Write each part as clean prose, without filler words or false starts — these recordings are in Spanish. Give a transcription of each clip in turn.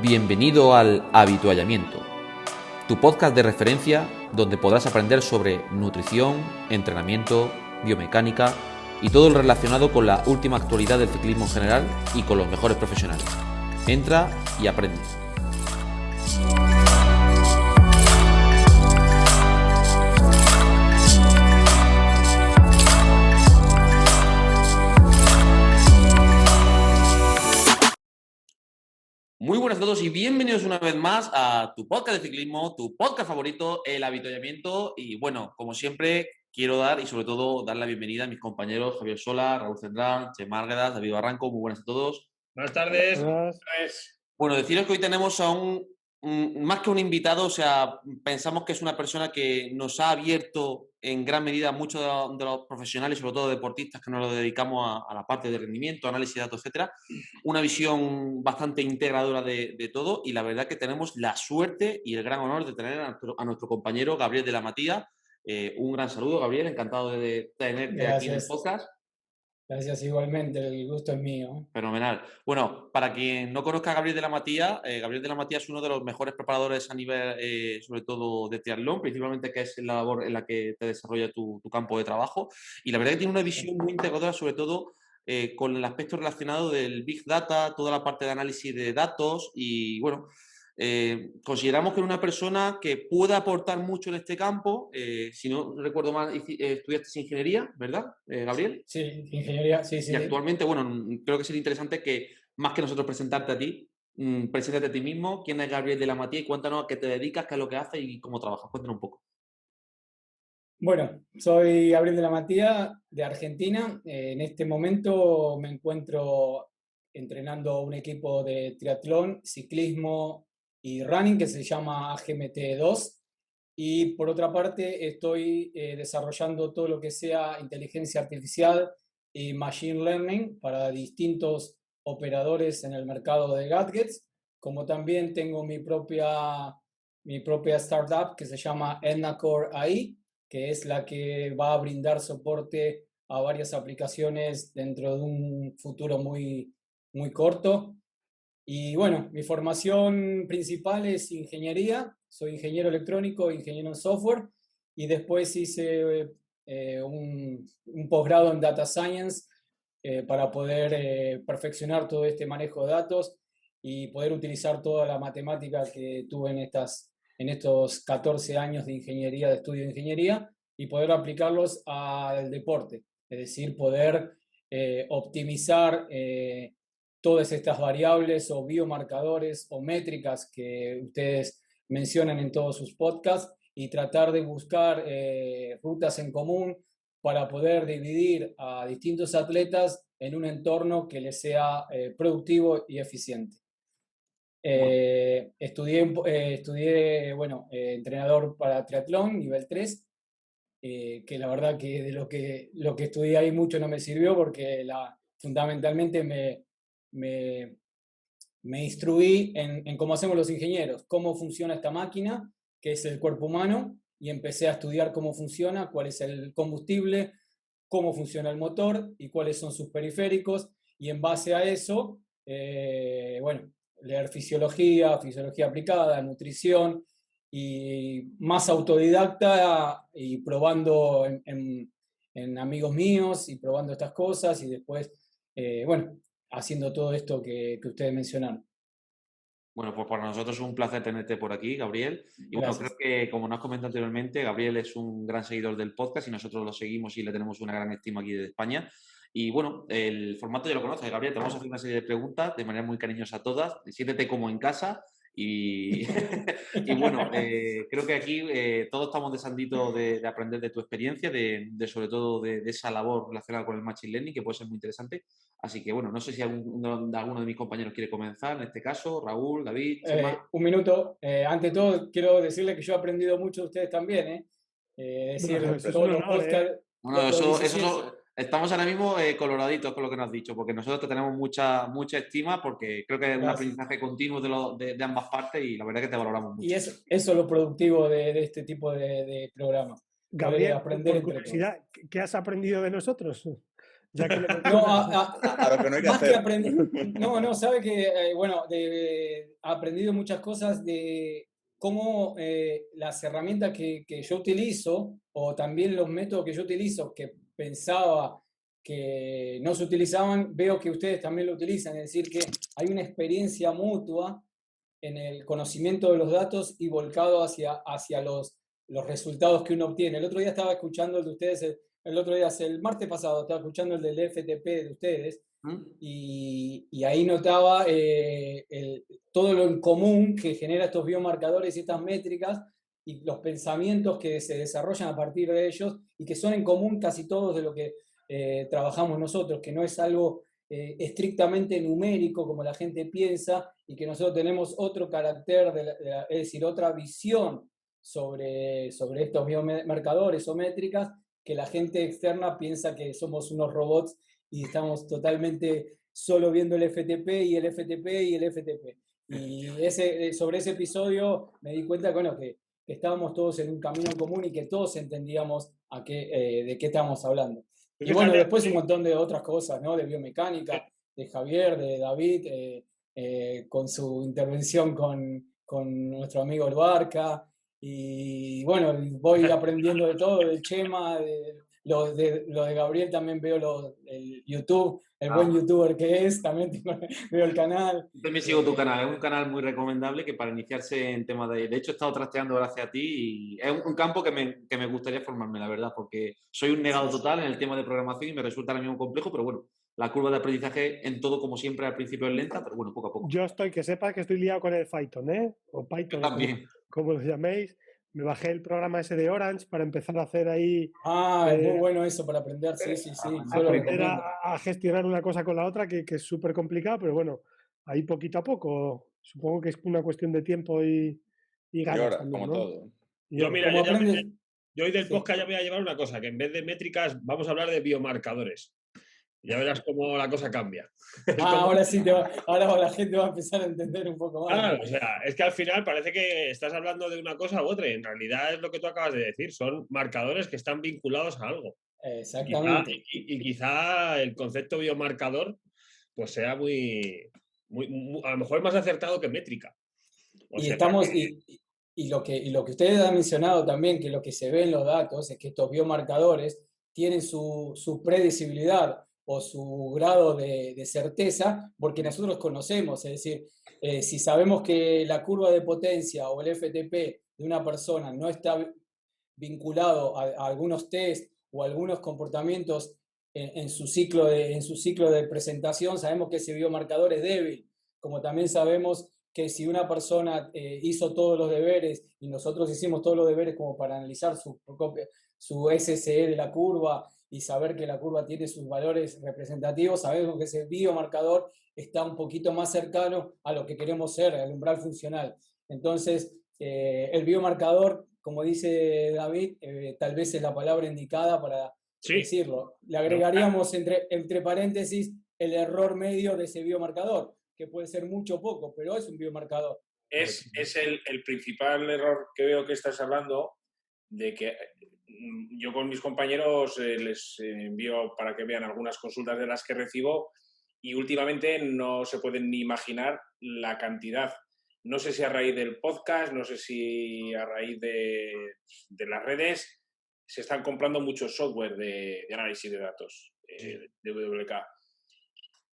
Bienvenido al Habituallamiento, tu podcast de referencia donde podrás aprender sobre nutrición, entrenamiento, biomecánica y todo lo relacionado con la última actualidad del ciclismo en general y con los mejores profesionales. Entra y aprende. Muy buenas a todos y bienvenidos una vez más a tu podcast de ciclismo, tu podcast favorito, El Habituallamiento. Y bueno, como siempre, quiero dar y sobre todo dar la bienvenida a mis compañeros Javier Sola, Raúl Cendrán, Che Márguedas, David Barranco. Muy buenas a todos. Buenas tardes. Bueno, deciros que hoy tenemos a más que un invitado, o sea, pensamos que es una persona que nos ha abierto en gran medida a muchos de los profesionales, sobre todo deportistas que nos dedicamos a la parte de rendimiento, análisis de datos, etcétera, una visión bastante integradora de todo, y la verdad que tenemos la suerte y el gran honor de tener a nuestro compañero Gabriel de la Matía. Un gran saludo, Gabriel, encantado de tenerte aquí en el podcast. Gracias, igualmente, el gusto es mío. Fenomenal. Bueno, para quien no conozca a Gabriel de la Matía, Gabriel de la Matía es uno de los mejores preparadores a nivel, sobre todo de triatlón, principalmente que es la labor en la que te desarrolla tu campo de trabajo. Y la verdad que tiene una visión muy integradora, sobre todo con el aspecto relacionado del Big Data, toda la parte de análisis de datos y, bueno, consideramos que es una persona que puede aportar mucho en este campo. Si no recuerdo mal, estudiaste ingeniería, ¿verdad, Gabriel? Sí, ingeniería, sí. Y actualmente, bueno, creo que sería interesante que, más que nosotros presentarte a ti, preséntate a ti mismo, quién es Gabriel de la Matía y cuéntanos a qué te dedicas, qué es lo que haces y cómo trabajas. Cuéntanos un poco. Bueno, soy Gabriel de la Matía, de Argentina. En este momento me encuentro entrenando un equipo de triatlón, ciclismo y running que se llama AGMT2. Y por otra parte estoy desarrollando todo lo que sea inteligencia artificial y machine learning para distintos operadores en el mercado de gadgets, como también tengo mi propia startup que se llama EdnaCore AI, que es la que va a brindar soporte a varias aplicaciones dentro de un futuro muy, muy corto. Y bueno, mi formación principal es ingeniería, soy ingeniero electrónico, ingeniero en software, y después hice un posgrado en Data Science para poder perfeccionar todo este manejo de datos y poder utilizar toda la matemática que tuve en estos 14 años de ingeniería, de estudio de ingeniería, y poder aplicarlos al deporte, es decir, poder optimizar todas estas variables o biomarcadores o métricas que ustedes mencionan en todos sus podcasts y tratar de buscar rutas en común para poder dividir a distintos atletas en un entorno que les sea productivo y eficiente. Estudié entrenador para triatlón, nivel 3, que la verdad que de lo que estudié ahí mucho no me sirvió porque fundamentalmente me instruí en cómo hacemos los ingenieros, cómo funciona esta máquina, que es el cuerpo humano, y empecé a estudiar cómo funciona, cuál es el combustible, cómo funciona el motor y cuáles son sus periféricos, y en base a eso, leer fisiología aplicada, nutrición, y más autodidacta y probando en amigos míos y probando estas cosas y después, haciendo todo esto que ustedes mencionaron. Bueno, pues para nosotros es un placer tenerte por aquí, Gabriel. Y bueno, Gracias. creo que, como nos has comentado anteriormente, Gabriel es un gran seguidor del podcast y nosotros lo seguimos y le tenemos una gran estima aquí de España. Y bueno, el formato ya lo conoces, Gabriel. Te vamos a hacer una serie de preguntas de manera muy cariñosa a todas. Siéntete como en casa. Y, y bueno, creo que aquí todos estamos deseanditos de aprender de tu experiencia, sobre todo de esa labor relacionada con el Machine Learning, que puede ser muy interesante. Así que bueno, no sé si alguno de mis compañeros quiere comenzar, en este caso, Raúl, David, Chema. Un minuto. Ante todo, quiero decirle que yo he aprendido mucho de ustedes también. Decir, Bueno, eso es todos un los honor, podcasts. Bueno, estamos ahora mismo coloraditos con lo que nos has dicho, porque nosotros te tenemos mucha estima, porque creo que es un aprendizaje continuo de ambas partes y la verdad que te valoramos mucho. Y eso es lo productivo de este tipo de programas. Gabriel, aprender por entre curiosidad, ¿qué has aprendido de nosotros? Ya que A lo que no hay que más hacer. que aprender. No, sabe que, bueno, he aprendido muchas cosas de cómo las herramientas que yo utilizo, o también los métodos que yo utilizo, que pensaba que no se utilizaban, veo que ustedes también lo utilizan. Es decir, que hay una experiencia mutua en el conocimiento de los datos y volcado hacia los resultados que uno obtiene. El otro día estaba escuchando el de ustedes, el otro día, el martes pasado, estaba escuchando el del FTP de ustedes y ahí notaba todo lo en común que genera estos biomarcadores y estas métricas y los pensamientos que se desarrollan a partir de ellos y que son en común casi todos de lo que trabajamos nosotros, que no es algo estrictamente numérico como la gente piensa y que nosotros tenemos otro carácter, es decir, otra visión sobre estos biomarcadores o métricas que la gente externa piensa que somos unos robots y estamos totalmente solo viendo el FTP y el FTP y el FTP. Y sobre ese episodio me di cuenta bueno, que estábamos todos en un camino común y que todos entendíamos de qué estábamos hablando. Y bueno, después un montón de otras cosas, ¿no? De biomecánica, de Javier, de David, con su intervención con nuestro amigo El Barca. Y bueno, voy aprendiendo de todo, del Chema, lo de Gabriel también veo el YouTube, el buen youtuber que es, también veo el canal. Yo también sigo tu canal, es un canal muy recomendable que para iniciarse en temas de... De hecho, he estado trasteando gracias a ti y es un campo que me gustaría formarme, la verdad, porque soy un negado total en el tema de programación y me resulta ahora mismo complejo, pero bueno, la curva de aprendizaje en todo, como siempre, al principio es lenta, pero bueno, poco a poco. Que sepas que estoy liado con el Python, ¿eh? O Python, como lo llaméis. Me bajé el programa ese de Orange para empezar a hacer ahí... es muy bueno eso para aprender, sí. Aprender a gestionar una cosa con la otra, que es súper complicado, pero bueno, ahí poquito a poco. Supongo que es una cuestión de tiempo y ganas ahora, también, como ¿no? todo. Yo, mira, yo hoy del podcast ya me voy a llevar una cosa, que en vez de métricas vamos a hablar de biomarcadores. Ya verás cómo la cosa cambia. Ahora sí, ahora la gente va a empezar a entender un poco más. Claro, o sea, es que al final parece que estás hablando de una cosa u otra y en realidad es lo que tú acabas de decir, son marcadores que están vinculados a algo. Exactamente. Y quizá el concepto biomarcador pues sea muy, a lo mejor más acertado que métrica. Y lo que ustedes han mencionado también, que lo que se ve en los datos es que estos biomarcadores tienen su predecibilidad o su grado de certeza porque nosotros conocemos, es decir, si sabemos que la curva de potencia o el FTP de una persona no está vinculado a algunos test o algunos comportamientos en su ciclo de presentación, sabemos que ese biomarcador es débil, como también sabemos que si una persona hizo todos los deberes y nosotros hicimos todos los deberes como para analizar su SSE de la curva y saber que la curva tiene sus valores representativos, sabemos que ese biomarcador está un poquito más cercano a lo que queremos ser, al umbral funcional. Entonces, el biomarcador, como dice David, tal vez es la palabra indicada para decirlo. Le agregaríamos entre paréntesis el error medio de ese biomarcador, que puede ser mucho o poco, pero es un biomarcador. Es el principal error que veo que estás hablando, de que yo con mis compañeros les envío para que vean algunas consultas de las que recibo y últimamente no se pueden ni imaginar la cantidad. No sé si a raíz del podcast, no sé si a raíz de las redes, se están comprando muchos software de análisis de datos de WK.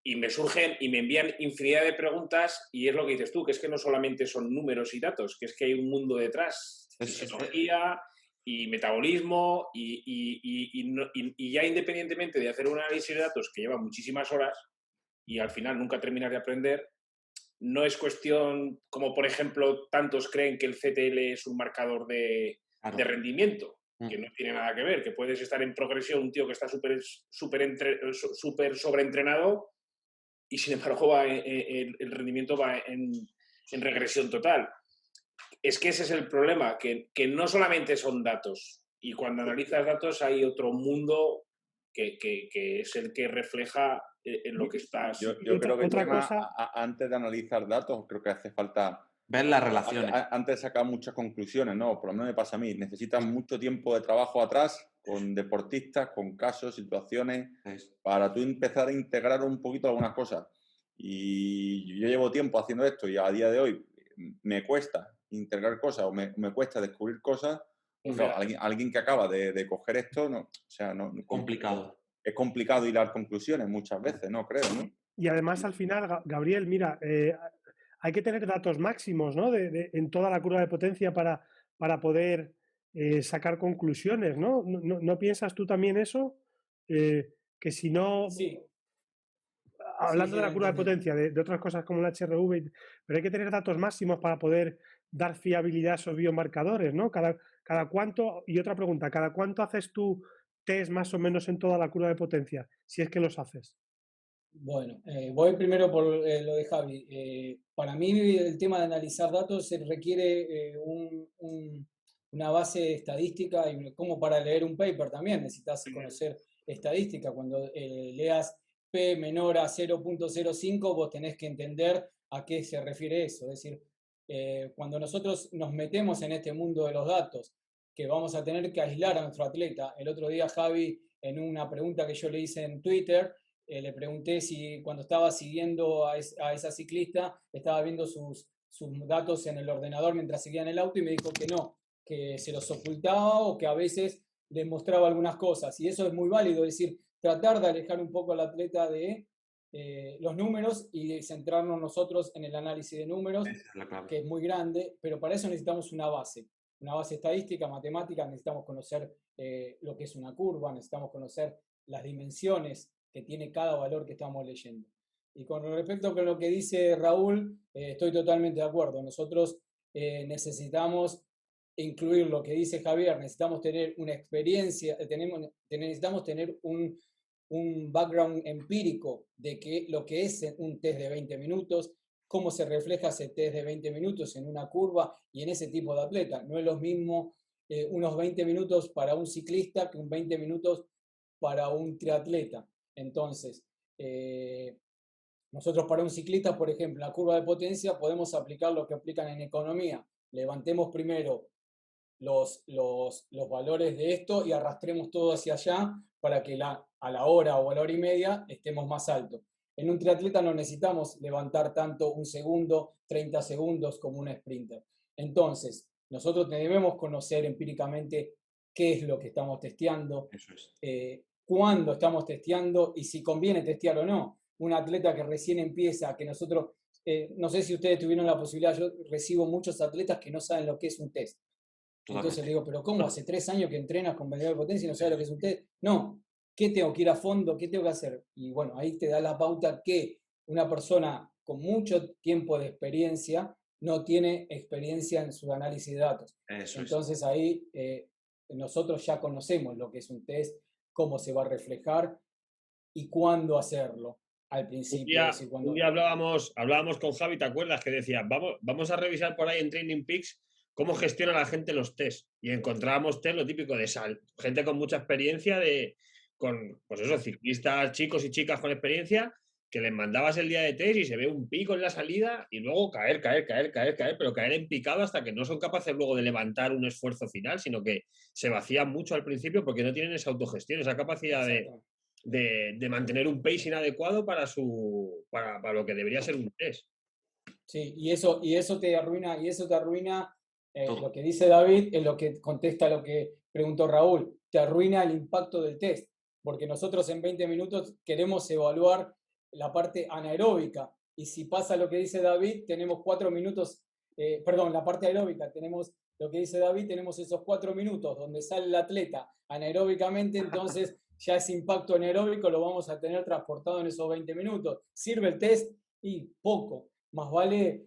Y me surgen y me envían infinidad de preguntas y es lo que dices tú, que es que no solamente son números y datos, que es que hay un mundo detrás, fisiología y metabolismo y ya independientemente de hacer un análisis de datos que lleva muchísimas horas y al final nunca terminas de aprender, no es cuestión, como por ejemplo tantos creen que el CTL es un marcador de rendimiento, que no tiene nada que ver, que puedes estar en progresión, un tío que está súper sobreentrenado y sin embargo el rendimiento va en regresión total. Es que ese es el problema, que no solamente son datos, y cuando analizas datos hay otro mundo que es el que refleja en lo que estás... Yo creo que antes de analizar datos, creo que hace falta... ver las relaciones. Antes de sacar muchas conclusiones, ¿no? Por lo menos me pasa a mí. Necesitas mucho tiempo de trabajo atrás con deportistas, con casos, situaciones, para tú empezar a integrar un poquito algunas cosas. Y yo llevo tiempo haciendo esto y a día de hoy me cuesta integrar cosas o me cuesta descubrir cosas. Claro, alguien que acaba de coger esto, no, o sea, no, complicado. Es complicado hilar conclusiones muchas veces, ¿no? Creo, ¿no? Y además, al final, Gabriel, mira, hay que tener datos máximos, ¿no? En toda la curva de potencia para poder sacar conclusiones, ¿no? ¿No piensas tú también eso? Que si no... Sí. Hablando Sí, de la curva de potencia, de otras cosas como el HRV, pero hay que tener datos máximos para poder dar fiabilidad a esos biomarcadores, ¿no? Cada cuánto, y otra pregunta, ¿cada cuánto haces tú test más o menos en toda la curva de potencia? Si es que los haces. Bueno, voy primero por lo de Javi. Para mí el tema de analizar datos se requiere una base estadística y como para leer un paper también necesitas conocer estadística. Cuando leas P menor a 0.05 vos tenés que entender a qué se refiere eso. Es decir, cuando nosotros nos metemos en este mundo de los datos, que vamos a tener que aislar a nuestro atleta. El otro día Javi, en una pregunta que yo le hice en Twitter, le pregunté si cuando estaba siguiendo a esa ciclista estaba viendo sus datos en el ordenador mientras seguía en el auto y me dijo que no, que se los ocultaba o que a veces les mostraba algunas cosas. Y eso es muy válido, es decir, tratar de alejar un poco al atleta de los números y centrarnos nosotros en el análisis de números, que es muy grande, pero para eso necesitamos una base estadística, matemática, necesitamos conocer lo que es una curva, necesitamos conocer las dimensiones que tiene cada valor que estamos leyendo. Y con respecto a lo que dice Raúl, estoy totalmente de acuerdo. Nosotros necesitamos incluir lo que dice Javier, necesitamos tener una experiencia, necesitamos tener un background empírico de lo que es un test de 20 minutos, cómo se refleja ese test de 20 minutos en una curva y en ese tipo de atleta. No es lo mismo unos 20 minutos para un ciclista que un 20 minutos para un triatleta. Entonces, nosotros para un ciclista, por ejemplo, la curva de potencia podemos aplicar lo que aplican en economía. Levantemos primero los valores de esto y arrastremos todo hacia allá para que a la hora o a la hora y media estemos más altos. En un triatleta no necesitamos levantar tanto un segundo, 30 segundos como un sprinter. Entonces, nosotros debemos conocer empíricamente qué es lo que estamos testeando, cuándo estamos testeando y si conviene testear o no. Un atleta que recién empieza, que nosotros, no sé si ustedes tuvieron la posibilidad, yo recibo muchos atletas que no saben lo que es un test. Entonces le digo, pero ¿cómo? Hace 3 años que entrenas con medidor de potencia y no sabes lo que es un test. No, ¿qué tengo que ir a fondo? ¿Qué tengo que hacer? Y bueno, ahí te da la pauta que una persona con mucho tiempo de experiencia no tiene experiencia en su análisis de datos. Entonces ahí nosotros ya conocemos lo que es un test, cómo se va a reflejar y cuándo hacerlo. Al principio. Un día hablábamos con Javi, ¿te acuerdas? Que decía, vamos a revisar por ahí en Training Peaks cómo gestiona la gente los test. Y encontrábamos test, lo típico de gente con mucha experiencia, con pues eso, ciclistas, chicos y chicas con experiencia, que les mandabas el día de test y se ve un pico en la salida y luego caer, pero caer en picado hasta que no son capaces luego de levantar un esfuerzo final, sino que se vacían mucho al principio porque no tienen esa autogestión, esa capacidad de mantener un pacing adecuado para lo que debería ser un test. Sí, y eso te arruina, lo que dice David, es lo que contesta lo que preguntó Raúl, te arruina el impacto del test, porque nosotros en 20 minutos queremos evaluar la parte anaeróbica, y si pasa lo que dice David, tenemos 4 minutos, la parte aeróbica, tenemos lo que dice David, tenemos esos 4 minutos donde sale el atleta anaeróbicamente, entonces ya ese impacto anaeróbico lo vamos a tener transportado en esos 20 minutos. ¿Sirve el test? Y poco. Más vale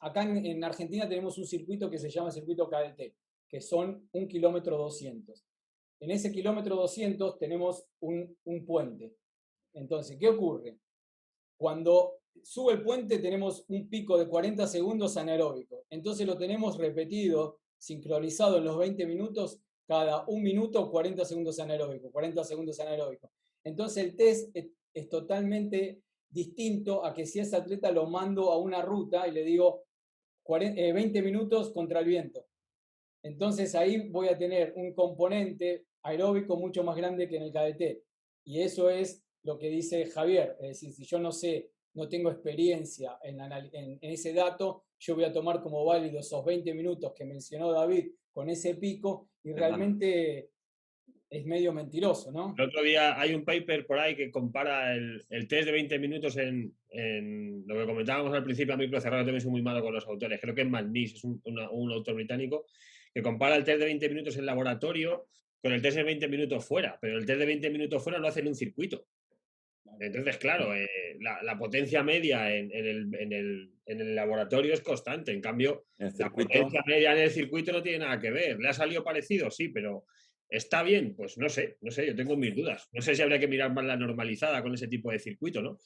acá en Argentina tenemos un circuito que se llama circuito KDT, que son 1 kilómetro 200. En ese kilómetro 200 tenemos un puente. Entonces, ¿qué ocurre? Cuando sube el puente tenemos un pico de 40 segundos anaeróbico. Entonces lo tenemos repetido, sincronizado en los 20 minutos, cada 1 minuto 40 segundos anaeróbico, 40 segundos anaeróbico. Entonces el test es totalmente distinto a que si ese atleta lo mando a una ruta y le digo 20 minutos contra el viento. Entonces ahí voy a tener un componente aeróbico mucho más grande que en el KDT. Y eso es lo que dice Javier. Es decir, si yo no sé, no tengo experiencia en ese dato, yo voy a tomar como válido esos 20 minutos que mencionó David con ese pico y realmente es medio mentiroso, ¿no? El otro día hay un paper por ahí que compara el test de 20 minutos en lo que comentábamos al principio a micro cerrado. También soy muy malo con los autores, creo que es McNeice, es un autor británico, que compara el test de 20 minutos en laboratorio con el test de 20 minutos fuera, pero el test de 20 minutos fuera lo hace en un circuito. Entonces, claro, la potencia media en el laboratorio es constante, en cambio, la potencia media en el circuito no tiene nada que ver. ¿Le ha salido parecido? Sí, pero ¿está bien? Pues no sé, yo tengo mis dudas. No sé si habría que mirar más la normalizada con ese tipo de circuito, ¿no?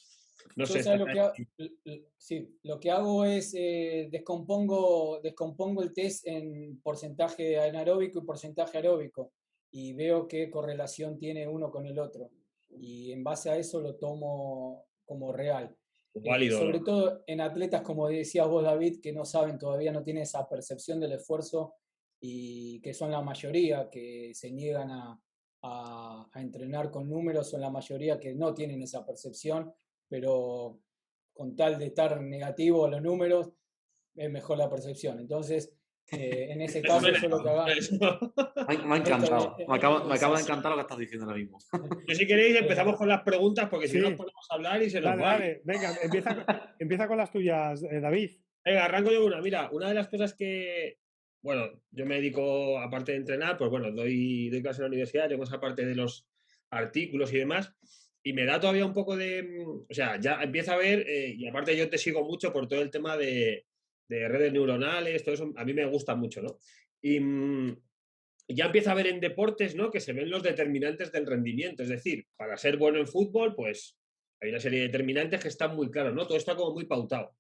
No sé. Lo que hago es descompongo el test en porcentaje anaeróbico y porcentaje aeróbico y veo qué correlación tiene uno con el otro. Y en base a eso lo tomo como real. Válido, sobre todo en atletas, como decías vos, David, que no saben, todavía no tienen esa percepción del esfuerzo y que son la mayoría que se niegan a entrenar con números, son la mayoría que no tienen esa percepción, pero con tal de estar negativo a los números, es mejor la percepción. Entonces, en ese caso, yo lo que hago... Me ha encantado. Me acaba de encantar lo que estás diciendo ahora mismo. Yo, si queréis, empezamos con las preguntas, porque si no nos ponemos a hablar y se nos va. Dale. Venga, empieza con las tuyas, David. Venga, arranco yo una. Mira, una de las cosas que, bueno, yo me dedico, aparte de entrenar, pues bueno, doy clase en la universidad, tengo esa parte de los artículos y demás, y me da todavía un poco de, o sea, ya empieza a ver, y aparte yo te sigo mucho por todo el tema de redes neuronales, todo eso, a mí me gusta mucho, ¿no? Y ya empieza a ver en deportes, ¿no?, que se ven los determinantes del rendimiento, es decir, para ser bueno en fútbol, pues hay una serie de determinantes que están muy claros, ¿no? Todo está como muy pautado.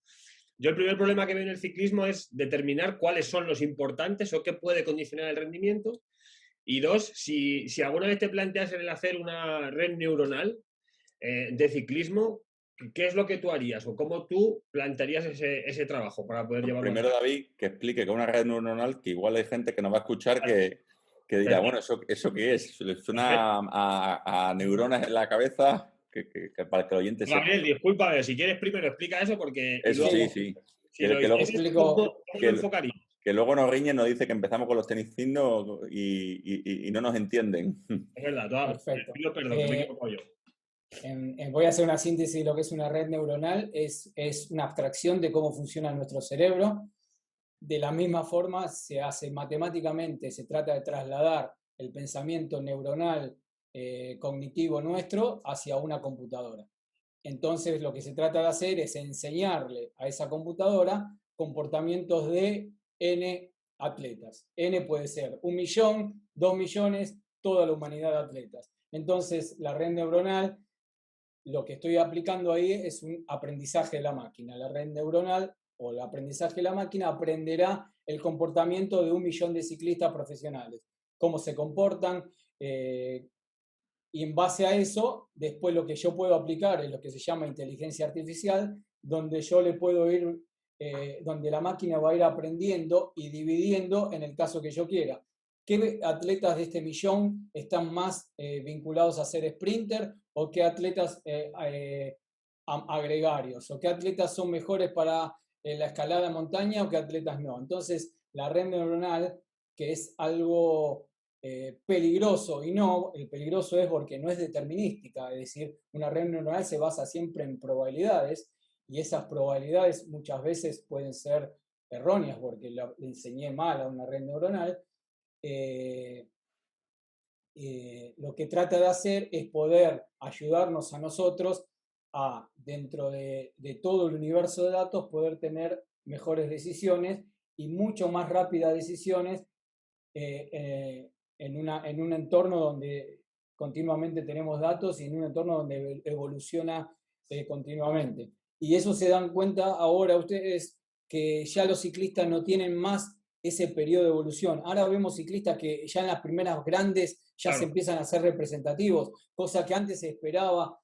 Yo el primer problema que veo en el ciclismo es determinar cuáles son los importantes o qué puede condicionar el rendimiento. Y dos, si alguna vez te planteas el hacer una red neuronal de ciclismo, ¿qué es lo que tú harías o cómo tú plantearías ese trabajo para poder llevarlo? Primero, David, que explique que una red neuronal, que igual hay gente que nos va a escuchar que dirá, bueno, ¿eso qué es? Suena a neuronas en la cabeza... Que para que el oyente sepa. Gabriel, discúlpame, si quieres primero explica eso porque... Eso luego, sí. Que luego nos riñen, nos dice que empezamos con los tenis signos y no nos entienden. Es verdad, perfecto. Pido perdón, que me equivoco yo. Voy a hacer una síntesis de lo que es una red neuronal. Es una abstracción de cómo funciona nuestro cerebro. De la misma forma se hace matemáticamente, se trata de trasladar el pensamiento neuronal cognitivo nuestro hacia una computadora. Entonces lo que se trata de hacer es enseñarle a esa computadora comportamientos de N atletas. N puede ser 1 millón, 2 millones, toda la humanidad de atletas. Entonces la red neuronal, lo que estoy aplicando ahí es un aprendizaje de la máquina. La red neuronal o el aprendizaje de la máquina aprenderá el comportamiento de 1 millón de ciclistas profesionales, cómo se comportan, y en base a eso, después lo que yo puedo aplicar es lo que se llama inteligencia artificial, donde yo le puedo ir, donde la máquina va a ir aprendiendo y dividiendo en el caso que yo quiera. ¿Qué atletas de este millón están más vinculados a ser sprinter o qué atletas agregarios? ¿O qué atletas son mejores para la escalada de montaña o qué atletas no? Entonces, la red neuronal, que es algo... peligroso, y no, el peligroso es porque no es determinística, es decir, una red neuronal se basa siempre en probabilidades y esas probabilidades muchas veces pueden ser erróneas porque le enseñé mal a una red neuronal. Lo que trata de hacer es poder ayudarnos a nosotros a, dentro de todo el universo de datos, poder tener mejores decisiones y mucho más rápidas decisiones en un entorno donde continuamente tenemos datos y en un entorno donde evoluciona continuamente. Y eso se dan cuenta ahora ustedes que ya los ciclistas no tienen más ese periodo de evolución. Ahora vemos ciclistas que ya en las primeras grandes ya se empiezan a ser representativos, cosa que antes se esperaba,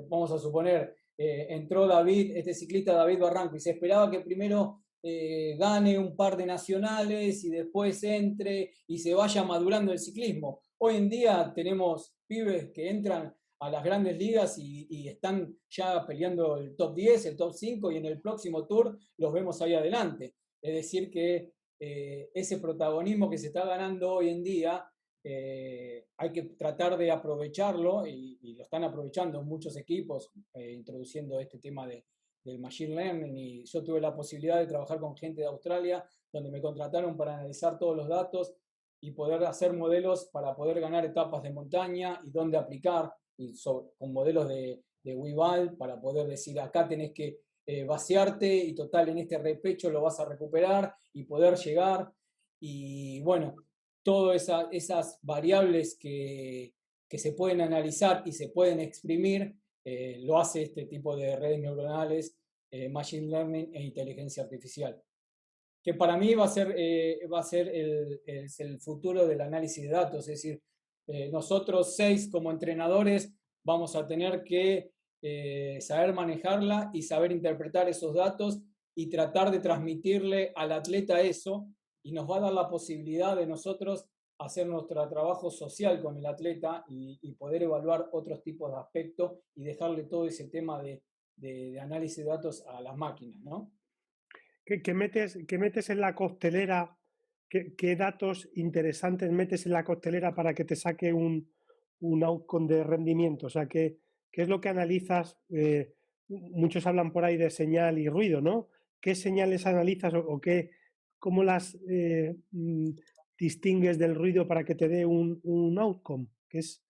vamos a suponer, entró David, este ciclista David Barranco, y se esperaba que primero gane un par de nacionales y después entre y se vaya madurando el ciclismo. Hoy en día tenemos pibes que entran a las grandes ligas y están ya peleando el top 10, el top 5 y en el próximo tour los vemos ahí adelante. Es decir que ese protagonismo que se está ganando hoy en día hay que tratar de aprovecharlo y lo están aprovechando muchos equipos introduciendo este tema del Machine Learning, y yo tuve la posibilidad de trabajar con gente de Australia donde me contrataron para analizar todos los datos y poder hacer modelos para poder ganar etapas de montaña y dónde aplicar, y con modelos de Webull para poder decir acá tenés que vaciarte y total en este repecho lo vas a recuperar y poder llegar. Y bueno, todas esas variables que se pueden analizar y se pueden exprimir, lo hace este tipo de redes neuronales, Machine Learning e inteligencia artificial. Que para mí va a ser el futuro del análisis de datos, es decir, nosotros 6 como entrenadores vamos a tener que saber manejarla y saber interpretar esos datos y tratar de transmitirle al atleta eso, y nos va a dar la posibilidad de nosotros hacer nuestro trabajo social con el atleta y poder evaluar otros tipos de aspectos y dejarle todo ese tema de análisis de datos a las máquinas, ¿no? ¿Qué metes en la costelera? ¿Qué datos interesantes metes en la costelera para que te saque un outcome de rendimiento? O sea, ¿qué es lo que analizas? Muchos hablan por ahí de señal y ruido, ¿no? ¿Qué señales analizas o cómo las distingues del ruido para que te dé un outcome? ¿Qué es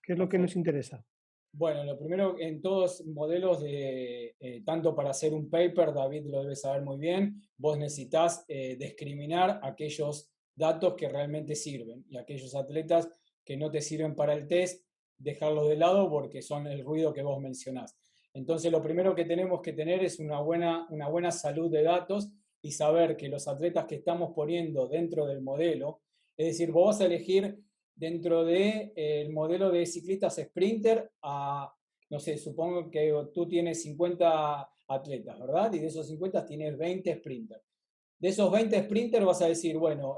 lo que nos interesa? Bueno, lo primero, en todos modelos tanto para hacer un paper, David lo debe saber muy bien, vos necesitas discriminar aquellos datos que realmente sirven y aquellos atletas que no te sirven para el test, dejarlos de lado porque son el ruido que vos mencionás. Entonces, lo primero que tenemos que tener es una buena salud de datos y saber que los atletas que estamos poniendo dentro del modelo, es decir, vos vas a elegir dentro del modelo de ciclistas sprinter no sé, supongo que tú tienes 50 atletas, ¿verdad? Y de esos 50 tienes 20 sprinters. De esos 20 sprinters vas a decir, bueno,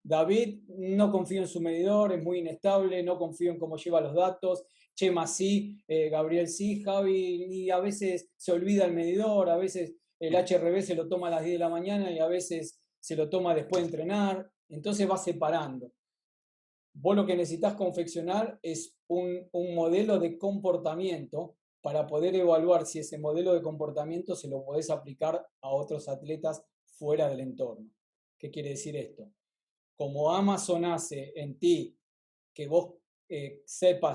David, no confío en su medidor, es muy inestable, no confío en cómo lleva los datos, Chema sí, Gabriel sí, Javi, y a veces se olvida el medidor, a veces el HRV se lo toma a las 10 de la mañana y a veces se lo toma después de entrenar, entonces va separando. Vos lo que necesitas confeccionar es un modelo de comportamiento para poder evaluar si ese modelo de comportamiento se lo podés aplicar a otros atletas fuera del entorno. ¿Qué quiere decir esto? Como Amazon hace en ti que vos sepa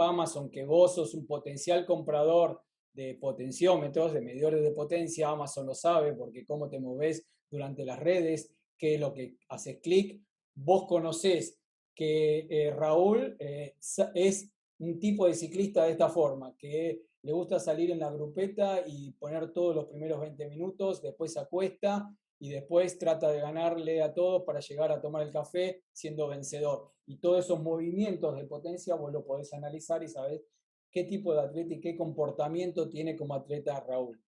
Amazon que vos sos un potencial comprador de potenciómetros, de medidores de potencia, Amazon lo sabe porque cómo te movés durante las redes, qué es lo que haces clic, vos conocés que Raúl es un tipo de ciclista de esta forma, que le gusta salir en la grupeta y poner todos los primeros 20 minutos, después se acuesta y después trata de ganarle a todos para llegar a tomar el café siendo vencedor. Y todos esos movimientos de potencia vos lo podés analizar y sabés qué tipo de atleta y qué comportamiento tiene como atleta Raúl.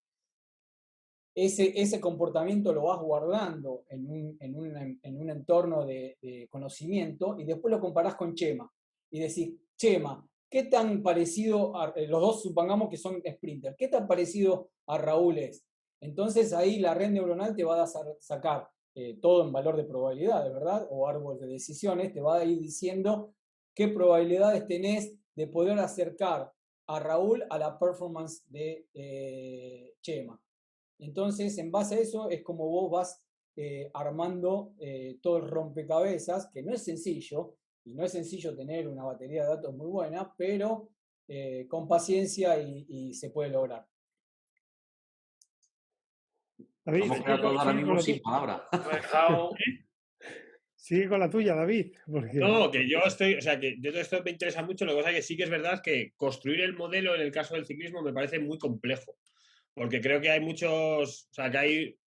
Ese comportamiento lo vas guardando en un entorno de conocimiento y después lo comparás con Chema y decís, Chema, ¿qué tan parecido los dos supongamos que son sprinters, qué tan parecido a Raúl es? Entonces ahí la red neuronal te va a sacar todo en valor de probabilidades, ¿verdad? O árbol de decisiones, te va a ir diciendo qué probabilidades tenés de poder acercar a Raúl a la performance de Chema. Entonces, en base a eso, es como vos vas armando todo el rompecabezas, que no es sencillo, y no es sencillo tener una batería de datos muy buena, pero con paciencia y se puede lograr. David, Hemos quedado todos ahora mismo sin palabras. Sigue con la tuya, David. Porque... No, que yo estoy, o sea, que yo todo esto me interesa mucho, lo que pasa es que sí que es verdad que construir el modelo en el caso del ciclismo me parece muy complejo, porque creo que hay muchos, o sea, que hay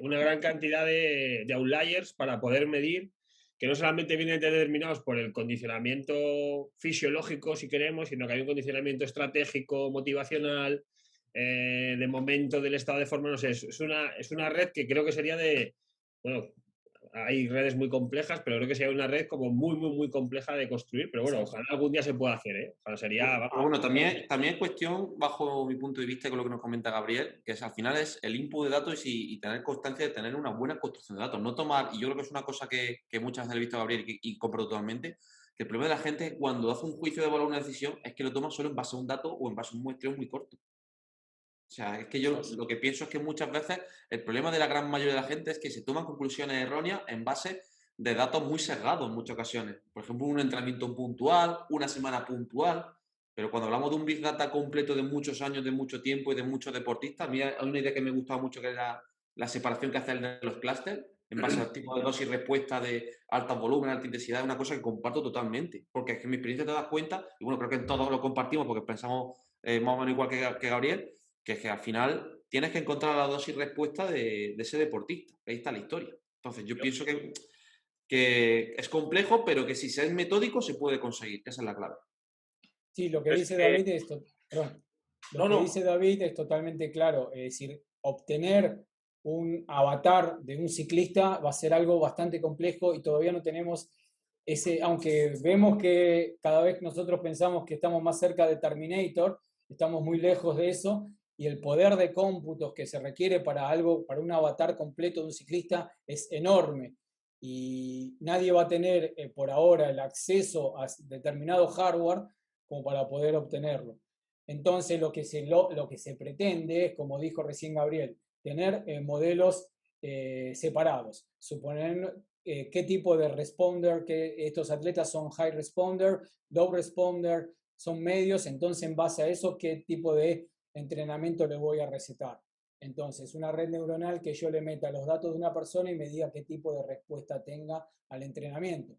una gran cantidad de outliers para poder medir, que no solamente vienen determinados por el condicionamiento fisiológico, si queremos, sino que hay un condicionamiento estratégico, motivacional, de momento del estado de forma, no sé, es una red que creo que sería bueno, hay redes muy complejas, pero creo que sería una red como muy, muy, muy compleja de construir, pero bueno, ojalá algún día se pueda hacer, ¿eh? Ojalá sería... Bueno, también es cuestión, bajo mi punto de vista, con lo que nos comenta Gabriel, que es al final es el input de datos y tener constancia de tener una buena construcción de datos. No tomar, y yo creo que es una cosa que muchas veces he visto a Gabriel y compro totalmente, que el problema de la gente cuando hace un juicio de valor una decisión es que lo toma solo en base a un dato o en base a un muestreo muy corto. O sea, es que yo lo que pienso es que muchas veces el problema de la gran mayoría de la gente es que se toman conclusiones erróneas en base de datos muy sesgados en muchas ocasiones. Por ejemplo, un entrenamiento puntual, una semana puntual. Pero cuando hablamos de un Big Data completo de muchos años, de mucho tiempo y de muchos deportistas, a mí hay una idea que me gustaba mucho que era la separación que hace el de los clústeres en base al tipo de dosis y respuesta de alto volumen, alta intensidad, es una cosa que comparto totalmente. Porque es que en mi experiencia te das cuenta, y bueno, creo que en todos lo compartimos porque pensamos más o menos igual que Gabriel, que es que al final tienes que encontrar la dosis respuesta de ese deportista. Ahí está la historia. Entonces, yo pienso que es complejo, pero que si se es metódico se puede conseguir. Esa es la clave. Sí, lo que dice David es, dice David es totalmente claro. Es decir, obtener un avatar de un ciclista va a ser algo bastante complejo y todavía no tenemos ese, aunque vemos que cada vez nosotros pensamos que estamos más cerca de Terminator, estamos muy lejos de eso, y el poder de cómputos que se requiere para un avatar completo de un ciclista es enorme. Y nadie va a tener por ahora el acceso a determinado hardware como para poder obtenerlo. Entonces lo que se pretende es, como dijo recién Gabriel, tener modelos separados. Suponer qué tipo de responder, que estos atletas son high responder, low responder, son medios, entonces en base a eso, qué tipo de entrenamiento le voy a recetar. Entonces, una red neuronal que yo le meta los datos de una persona y me diga qué tipo de respuesta tenga al entrenamiento.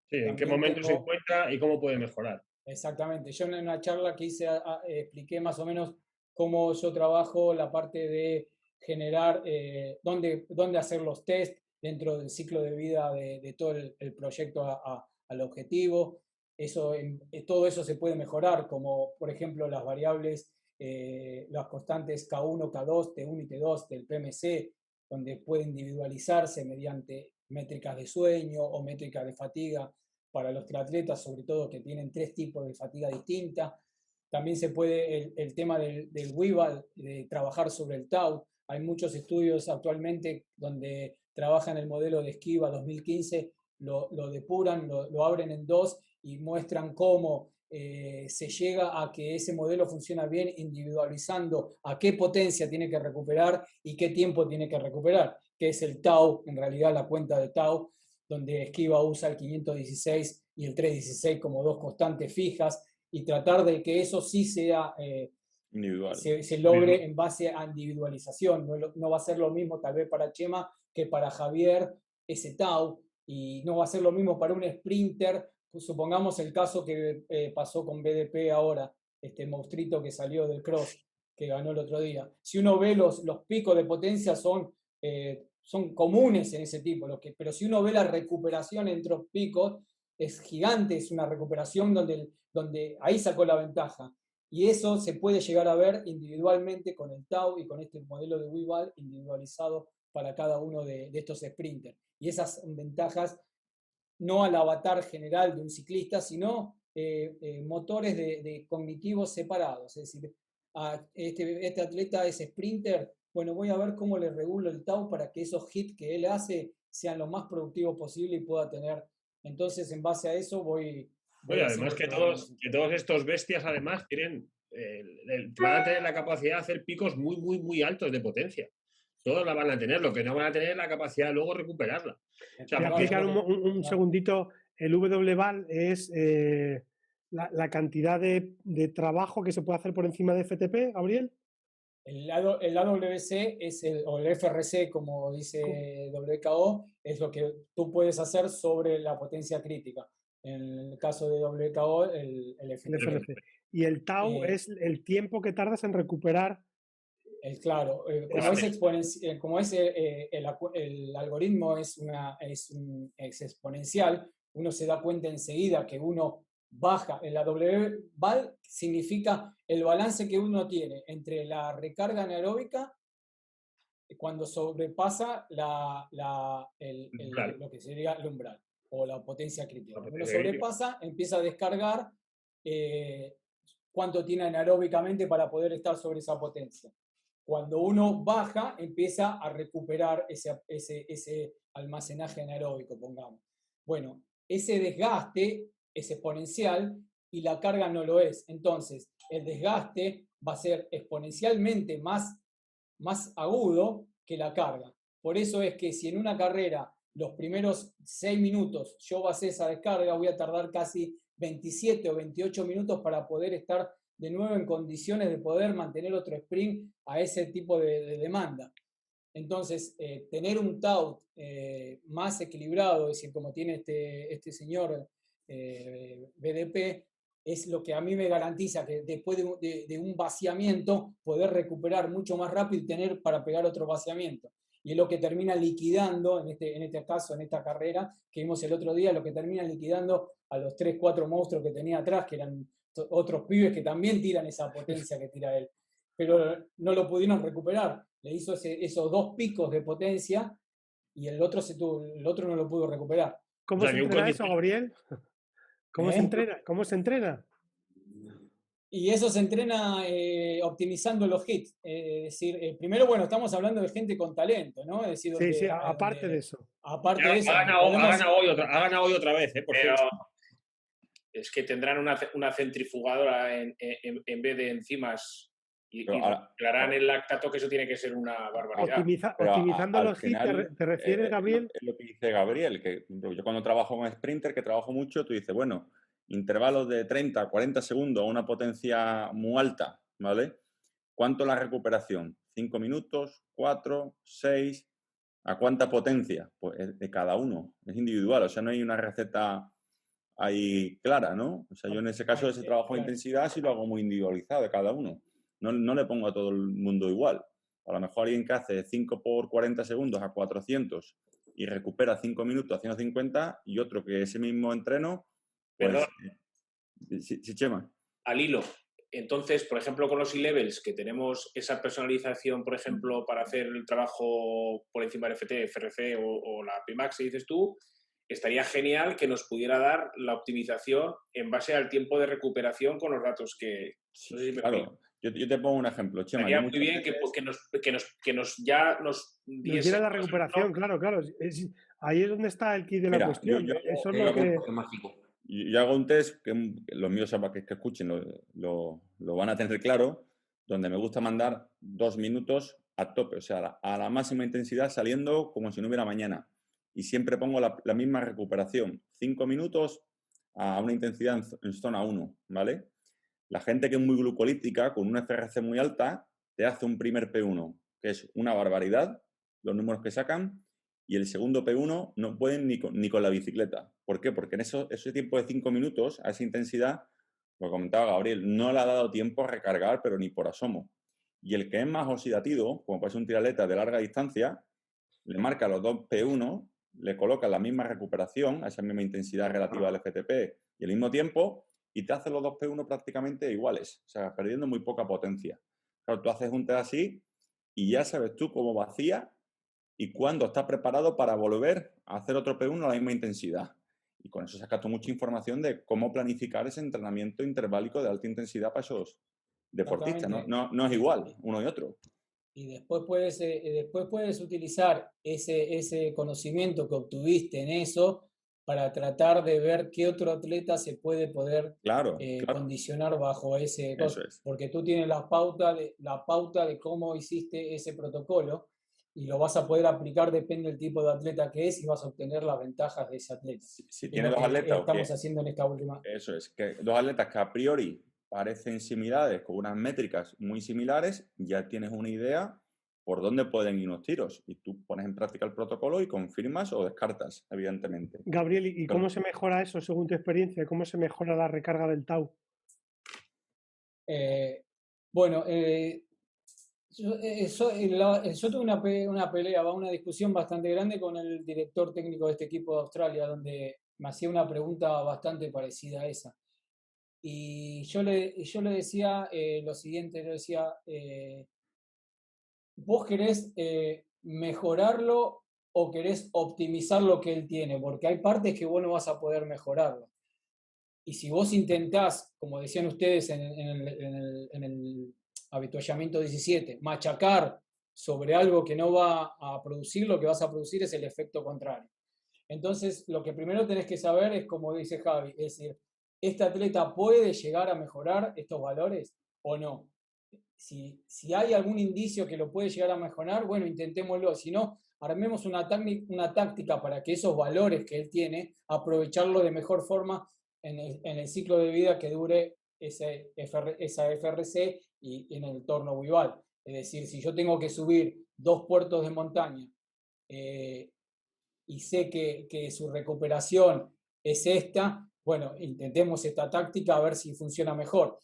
Sí, en qué momento se encuentra y cómo puede mejorar. Exactamente. Yo en una charla que hice expliqué más o menos cómo yo trabajo la parte de generar, dónde hacer los test dentro del ciclo de vida de todo el proyecto al objetivo. Todo eso se puede mejorar, como por ejemplo las variables, las constantes K1, K2, T1 y T2 del PMC, donde puede individualizarse mediante métricas de sueño o métricas de fatiga para los triatletas, sobre todo que tienen 3 tipos de fatiga distinta. También se puede el tema del WIVAL, de trabajar sobre el tau. Hay muchos estudios actualmente donde trabajan el modelo de esquiva 2015, lo depuran, lo abren en 2 y muestran cómo se llega a que ese modelo funciona bien individualizando a qué potencia tiene que recuperar y qué tiempo tiene que recuperar, que es el tau, en realidad la cuenta de tau, donde Esquiva usa el 516 y el 316 como 2 constantes fijas, y tratar de que eso sí sea individual. Se logre en base a individualización. No va a ser lo mismo tal vez para Chema que para Javier ese tau, y no va a ser lo mismo para un sprinter. Supongamos el caso que pasó con BDP ahora, este monstruito que salió del cross, que ganó el otro día. Si uno ve los picos de potencia son comunes en ese tipo, pero si uno ve la recuperación entre los picos, es gigante, es una recuperación donde ahí sacó la ventaja. Y eso se puede llegar a ver individualmente con el tau y con este modelo de WIVAL individualizado para cada uno de estos sprinters. Y esas ventajas no al avatar general de un ciclista, sino motores de cognitivos separados. Es decir, este atleta es sprinter, bueno, voy a ver cómo le regulo el tau para que esos hits que él hace sean lo más productivos posible y pueda tener. Entonces, en base a eso voy además que todos estos bestias además van a tener la capacidad de hacer picos muy, muy, muy altos de potencia. Todos la van a tener, lo que no van a tener es la capacidad de luego recuperarla. O sea, voy a aplicar un segundito. El WVAL es la cantidad de trabajo que se puede hacer por encima de FTP, Gabriel. El AWC o el FRC, como dice WKO, es lo que tú puedes hacer sobre la potencia crítica. En el caso de WKO, el FRC. Y el tau es el tiempo que tardas en recuperar. Claro, como el algoritmo es exponencial, uno se da cuenta enseguida que uno baja. En la WBAL significa el balance que uno tiene entre la recarga anaeróbica cuando sobrepasa Umbral. lo que sería el umbral o la potencia crítica. La Cuando lo potencia crítica. sobrepasa, empieza a descargar cuánto tiene anaeróbicamente para poder estar sobre esa potencia. Cuando uno baja, empieza a recuperar ese almacenaje anaeróbico, pongamos. Bueno, ese desgaste es exponencial y la carga no lo es. Entonces, el desgaste va a ser exponencialmente más agudo que la carga. Por eso es que si en una carrera los primeros 6 minutos yo basé esa descarga, voy a tardar casi 27 o 28 minutos para poder estar de nuevo en condiciones de poder mantener otro sprint a ese tipo de demanda. Entonces, tener un TAU más equilibrado, es decir, como tiene este señor BDP, es lo que a mí me garantiza que después de un vaciamiento poder recuperar mucho más rápido y tener para pegar otro vaciamiento. Y es lo que termina liquidando, en este caso, en esta carrera que vimos el otro día, lo que termina liquidando a los 3, 4 monstruos que tenía atrás, que eran otros pibes que también tiran esa potencia que tira él. Pero no lo pudieron recuperar. Le hizo esos 2 picos de potencia y el otro no lo pudo recuperar. ¿Cómo se entrena eso, Gabriel? ¿Cómo se entrena? ¿Cómo se entrena? Y eso se entrena optimizando los hits. Es decir, primero, bueno, estamos hablando de gente con talento, ¿no? Es decir, sí, aparte de eso. Aparte de eso. Ha ganado hoy otra vez, por Pero cierto. es que tendrán una centrifugadora en vez de enzimas y declararán el lactato, que eso tiene que ser una barbaridad. Optimizando los hits, ¿te refieres, Gabriel? Es lo que dice Gabriel, que yo cuando trabajo con Sprinter, que trabajo mucho, tú dices, bueno, intervalos de 30, 40 segundos a una potencia muy alta, ¿vale? ¿Cuánto la recuperación? ¿5 minutos? ¿4? ¿6? ¿A cuánta potencia? Pues de cada uno, es individual, o sea, no hay una receta ahí clara, ¿no? O sea, yo en ese caso, ese trabajo de intensidad sí lo hago muy individualizado de cada uno. No le pongo a todo el mundo igual. A lo mejor alguien que hace 5 por 40 segundos a 400 y recupera 5 minutos a 150 y otro que ese mismo entreno, pues... Perdón. Sí, Chema. Al hilo. Entonces, por ejemplo, con los E-Levels, que tenemos esa personalización, por ejemplo, para hacer el trabajo por encima del FT, FRC o la PMAX, que dices tú, estaría genial que nos pudiera dar la optimización en base al tiempo de recuperación con los datos que... Sí, claro. Yo te pongo un ejemplo, Chema. Estaría muy bien que nos diese la recuperación, claro. Ahí es donde está el kit de la cuestión. Eso es lo que... mágico. Yo hago un test que los míos que escuchen lo van a tener claro, donde me gusta mandar 2 minutos a tope, o sea, a la máxima intensidad saliendo como si no hubiera mañana. Y siempre pongo la misma recuperación, 5 minutos a una intensidad en zona 1, ¿vale? La gente que es muy glucolítica, con una FRC muy alta, te hace un primer P1, que es una barbaridad, los números que sacan, y el segundo P1 no pueden ni con la bicicleta. ¿Por qué? Porque en ese tiempo de 5 minutos, a esa intensidad, lo comentaba Gabriel, no le ha dado tiempo a recargar, pero ni por asomo. Y el que es más oxidativo, como puede ser un triatleta de larga distancia, le marca los 2 P1, le coloca la misma recuperación, a esa misma intensidad relativa al FTP y el mismo tiempo, y te hace los 2 P1 prácticamente iguales, o sea, perdiendo muy poca potencia. Claro, tú haces un test así y ya sabes tú cómo vacía y cuándo estás preparado para volver a hacer otro P1 a la misma intensidad. Y con eso sacas tú mucha información de cómo planificar ese entrenamiento interválico de alta intensidad para esos deportistas. No es igual uno y otro. Y después puedes utilizar ese conocimiento que obtuviste en eso para tratar de ver qué otro atleta se puede condicionar bajo ese cosa. Porque tú tienes la pauta de cómo hiciste ese protocolo y lo vas a poder aplicar, depende del tipo de atleta que es, y vas a obtener las ventajas de ese atleta. Si tiene 2 atletas... Estamos haciendo en esta última... Eso es, que 2 atletas que a priori parecen similares, con unas métricas muy similares, ya tienes una idea por dónde pueden ir los tiros. Y tú pones en práctica el protocolo y confirmas o descartas, evidentemente. Gabriel, ¿y cómo se mejora eso según tu experiencia? ¿Cómo se mejora la recarga del TAU? Yo tuve una pelea, una discusión bastante grande con el director técnico de este equipo de Australia, donde me hacía una pregunta bastante parecida a esa. Y yo le decía lo siguiente, le decía, ¿vos querés mejorarlo o querés optimizar lo que él tiene? Porque hay partes que vos no vas a poder mejorarlo. Y si vos intentás, como decían ustedes en el avituallamiento 17, machacar sobre algo que no va a producir, lo que vas a producir es el efecto contrario. Entonces, lo que primero tenés que saber es, como dice Javi, es decir, ¿este atleta puede llegar a mejorar estos valores o no? Si hay algún indicio que lo puede llegar a mejorar, bueno, intentémoslo. Si no, armemos una táctica para que esos valores que él tiene, aprovecharlo de mejor forma en el ciclo de vida que dure esa FRC y en el entorno Wival. Es decir, si yo tengo que subir 2 puertos de montaña y sé que su recuperación es esta, bueno, intentemos esta táctica a ver si funciona mejor.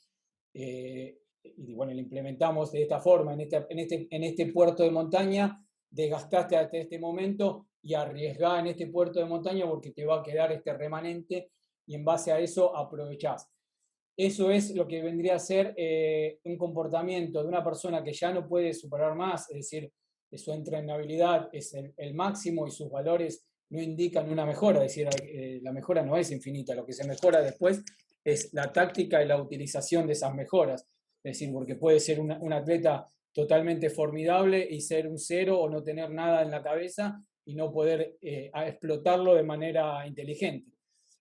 Y bueno, la implementamos de esta forma, en este puerto de montaña, desgastaste hasta este momento y arriesgá en este puerto de montaña porque te va a quedar este remanente y en base a eso aprovechás. Eso es lo que vendría a ser un comportamiento de una persona que ya no puede superar más, es decir, su entrenabilidad es el máximo y sus valores no indican una mejora, es decir, la mejora no es infinita, lo que se mejora después es la táctica y la utilización de esas mejoras. Es decir, porque puede ser un atleta totalmente formidable y ser un cero o no tener nada en la cabeza y no poder explotarlo de manera inteligente.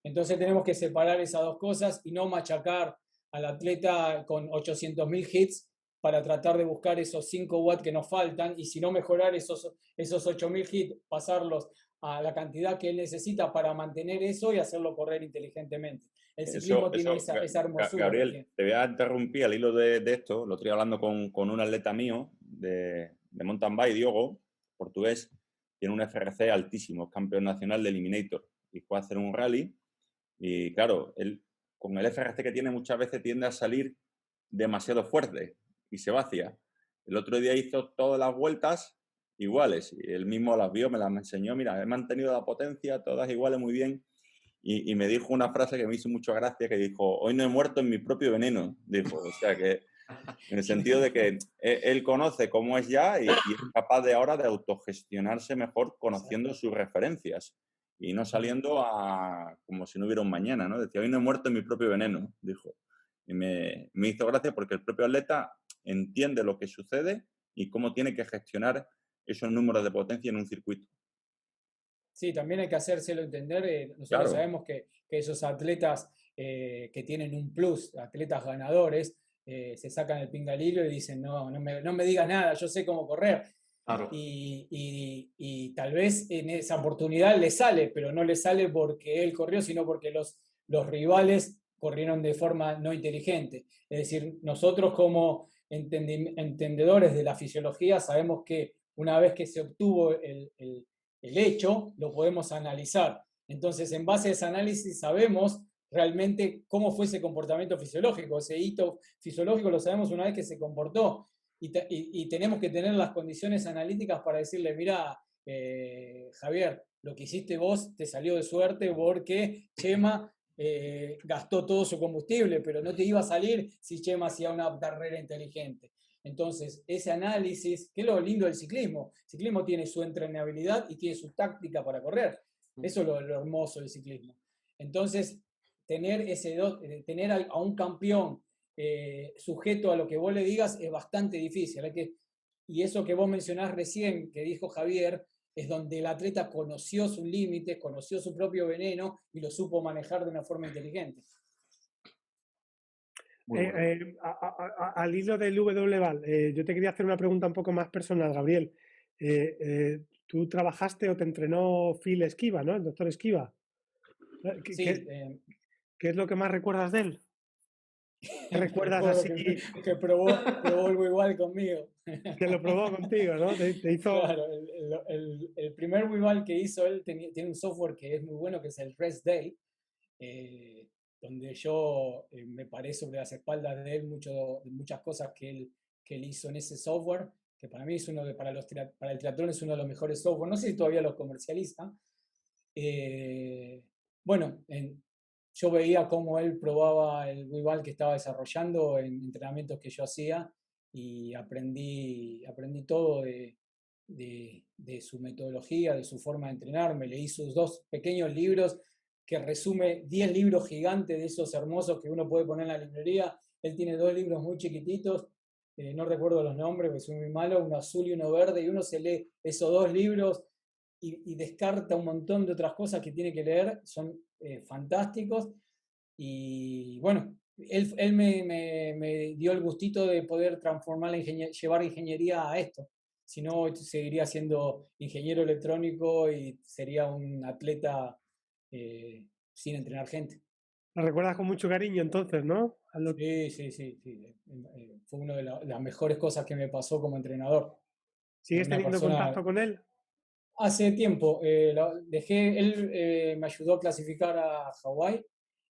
Entonces tenemos que separar esas dos cosas y no machacar al atleta con 800.000 hits para tratar de buscar esos 5 watts que nos faltan y si no mejorar esos 8.000 hits, pasarlos a la cantidad que él necesita para mantener eso y hacerlo correr inteligentemente. El ciclismo tiene esa hermosura. Gabriel, te voy a interrumpir al hilo de esto. Lo estoy hablando con un atleta mío de mountain bike, Diogo, portugués. Tiene un FRC altísimo, es campeón nacional de Eliminator. Y fue a hacer un rally. Y claro, él con el FRC que tiene muchas veces tiende a salir demasiado fuerte y se vacía. El otro día hizo todas las vueltas iguales. Y él mismo las vio, me las enseñó. Mira, he mantenido la potencia, todas iguales, muy bien. Y me dijo una frase que me hizo mucha gracia, que dijo, hoy no he muerto en mi propio veneno, dijo. O sea, que en el sentido de que él conoce cómo es ya y es capaz de ahora de autogestionarse mejor conociendo sus referencias y no saliendo como si no hubiera un mañana, ¿no? Decía, hoy no he muerto en mi propio veneno, dijo. Y me hizo gracia porque el propio atleta entiende lo que sucede y cómo tiene que gestionar esos números de potencia en un circuito. Sí, también hay que hacérselo entender. Nosotros sabemos que esos atletas que tienen un plus, atletas ganadores, se sacan el pingalillo y dicen, no me digas nada, yo sé cómo correr. Claro. Y tal vez en esa oportunidad le sale, pero no le sale porque él corrió, sino porque los rivales corrieron de forma no inteligente. Es decir, nosotros como entendedores de la fisiología sabemos que una vez que se obtuvo el hecho, lo podemos analizar. Entonces, en base a ese análisis sabemos realmente cómo fue ese comportamiento fisiológico. Ese hito fisiológico lo sabemos una vez que se comportó. Y tenemos que tener las condiciones analíticas para decirle, mira, Javier, lo que hiciste vos te salió de suerte porque Chema gastó todo su combustible, pero no te iba a salir si Chema hacía una carrera inteligente. Entonces, ese análisis, que es lo lindo del ciclismo. El ciclismo tiene su entrenabilidad y tiene su táctica para correr. Eso es lo hermoso del ciclismo. Entonces, tener a un campeón sujeto a lo que vos le digas es bastante difícil. Y eso que vos mencionás recién, que dijo Javier, es donde el atleta conoció sus límites, conoció su propio veneno y lo supo manejar de una forma inteligente. Al hilo del WVAL, yo te quería hacer una pregunta un poco más personal, Gabriel. Tú trabajaste o te entrenó Phil Esquiva, ¿no? El doctor Esquiva. Sí, ¿Qué es lo que más recuerdas de él? ¿Qué recuerdas así? Que probó algo igual conmigo. Que lo probó contigo, ¿no? Te hizo... Claro, el primer Wival que hizo él tiene un software que es muy bueno, que es el Rest Day, donde yo me paré sobre las espaldas de él muchas cosas que él hizo en ese software, que para mí es para el triatlón es uno de los mejores software. No sé si todavía los comercializa. Bueno, yo veía cómo él probaba el Webull que estaba desarrollando en entrenamientos que yo hacía y aprendí todo de su metodología, de su forma de entrenar. Me leí sus 2 pequeños libros que resume 10 libros gigantes de esos hermosos que uno puede poner en la librería. Él tiene 2 libros muy chiquititos, no recuerdo los nombres porque soy muy malo, uno azul y uno verde, y uno se lee esos 2 libros y descarta un montón de otras cosas que tiene que leer, son fantásticos. Y bueno, él me dio el gustito de poder transformar llevar ingeniería a esto. Si no, seguiría siendo ingeniero electrónico y sería un atleta sin entrenar gente. La recuerdas con mucho cariño entonces, ¿no? Sí. Fue una de las mejores cosas que me pasó como entrenador. ¿Sigues teniendo contacto con él? Hace tiempo. Él me ayudó a clasificar a Hawái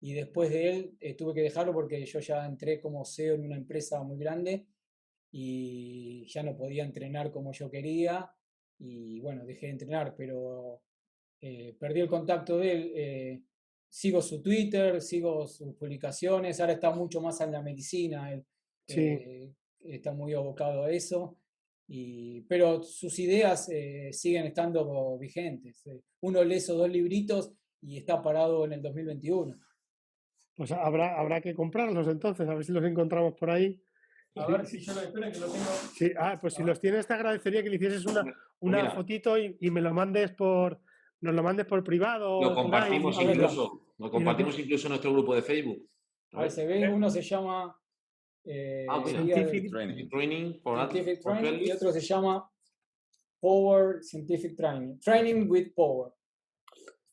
y después de él tuve que dejarlo porque yo ya entré como CEO en una empresa muy grande y ya no podía entrenar como yo quería y bueno, dejé de entrenar, pero perdí el contacto de él. Sigo su Twitter, sigo sus publicaciones, ahora está mucho más en la medicina, él está muy abocado a eso, pero sus ideas siguen estando vigentes. Uno lee esos 2 libritos y está parado en el 2021. Pues habrá que comprarlos entonces, a ver si los encontramos por ahí. A ver si yo lo espero que lo tengo. Sí, pues si los tienes te agradecería que le hicieses una fotito y me lo mandes nos lo mandes por privado. Lo compartimos ahí, incluso. Lo compartimos incluso en nuestro grupo de Facebook. A ver, se ve, uno se llama Scientific Training y otro se llama Power Scientific Training. Training with Power.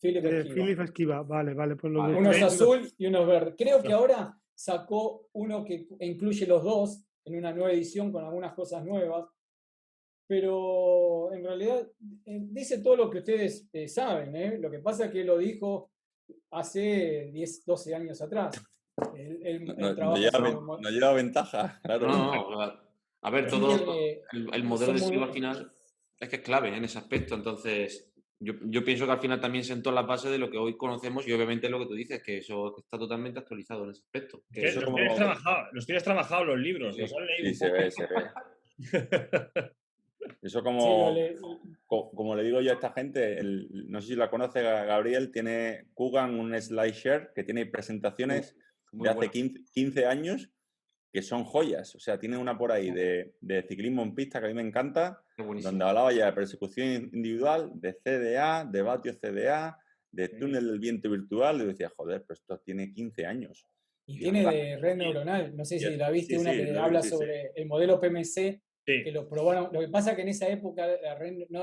Philip Esquiva, vale, pues lo uno es azul y uno es verde. Creo que ahora sacó uno que incluye los 2 en una nueva edición con algunas cosas nuevas, pero en realidad dice todo lo que ustedes saben. Lo que pasa es que lo dijo hace 10, 12 años atrás. No lleva ventaja, claro. No. A ver, el modelo de SIVA al final es que es clave en ese aspecto. Entonces, yo pienso que al final también sentó la base de lo que hoy conocemos y obviamente lo que tú dices, que eso está totalmente actualizado en ese aspecto. Los tienes trabajado los libros, sí, los han leído. Sí, se ve. Eso como le digo yo a esta gente, no sé si la conoce Gabriel, tiene Kugan un SlideShare que tiene presentaciones de hace 15 años que son joyas. O sea, tiene una por ahí de ciclismo en pista que a mí me encanta, donde hablaba ya de persecución individual, de CDA, de vatio CDA, de túnel del viento virtual. Y yo decía, joder, pero esto tiene 15 años. Y tiene de red neuronal. No sé si la viste, una que habla sobre el modelo PMC, que lo probaron. Lo que pasa es que en esa época la red no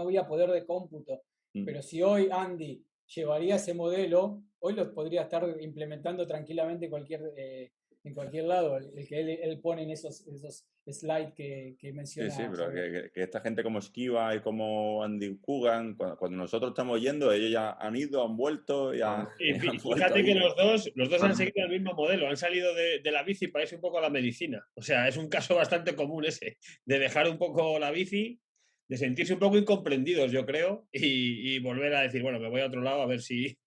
había poder de cómputo. Pero si hoy Andy llevaría ese modelo, hoy lo podría estar implementando tranquilamente en cualquier lado, el que él pone en esos slides que menciona. Sí, pero que esta gente como Esquiva y como Andy Kugan, cuando nosotros estamos yendo, ellos ya han ido, han vuelto. Fíjate que los dos han seguido el mismo modelo, han salido de la bici para irse un poco a la medicina. O sea, es un caso bastante común ese, de dejar un poco la bici, de sentirse un poco incomprendidos, yo creo, y volver a decir, bueno, me voy a otro lado a ver si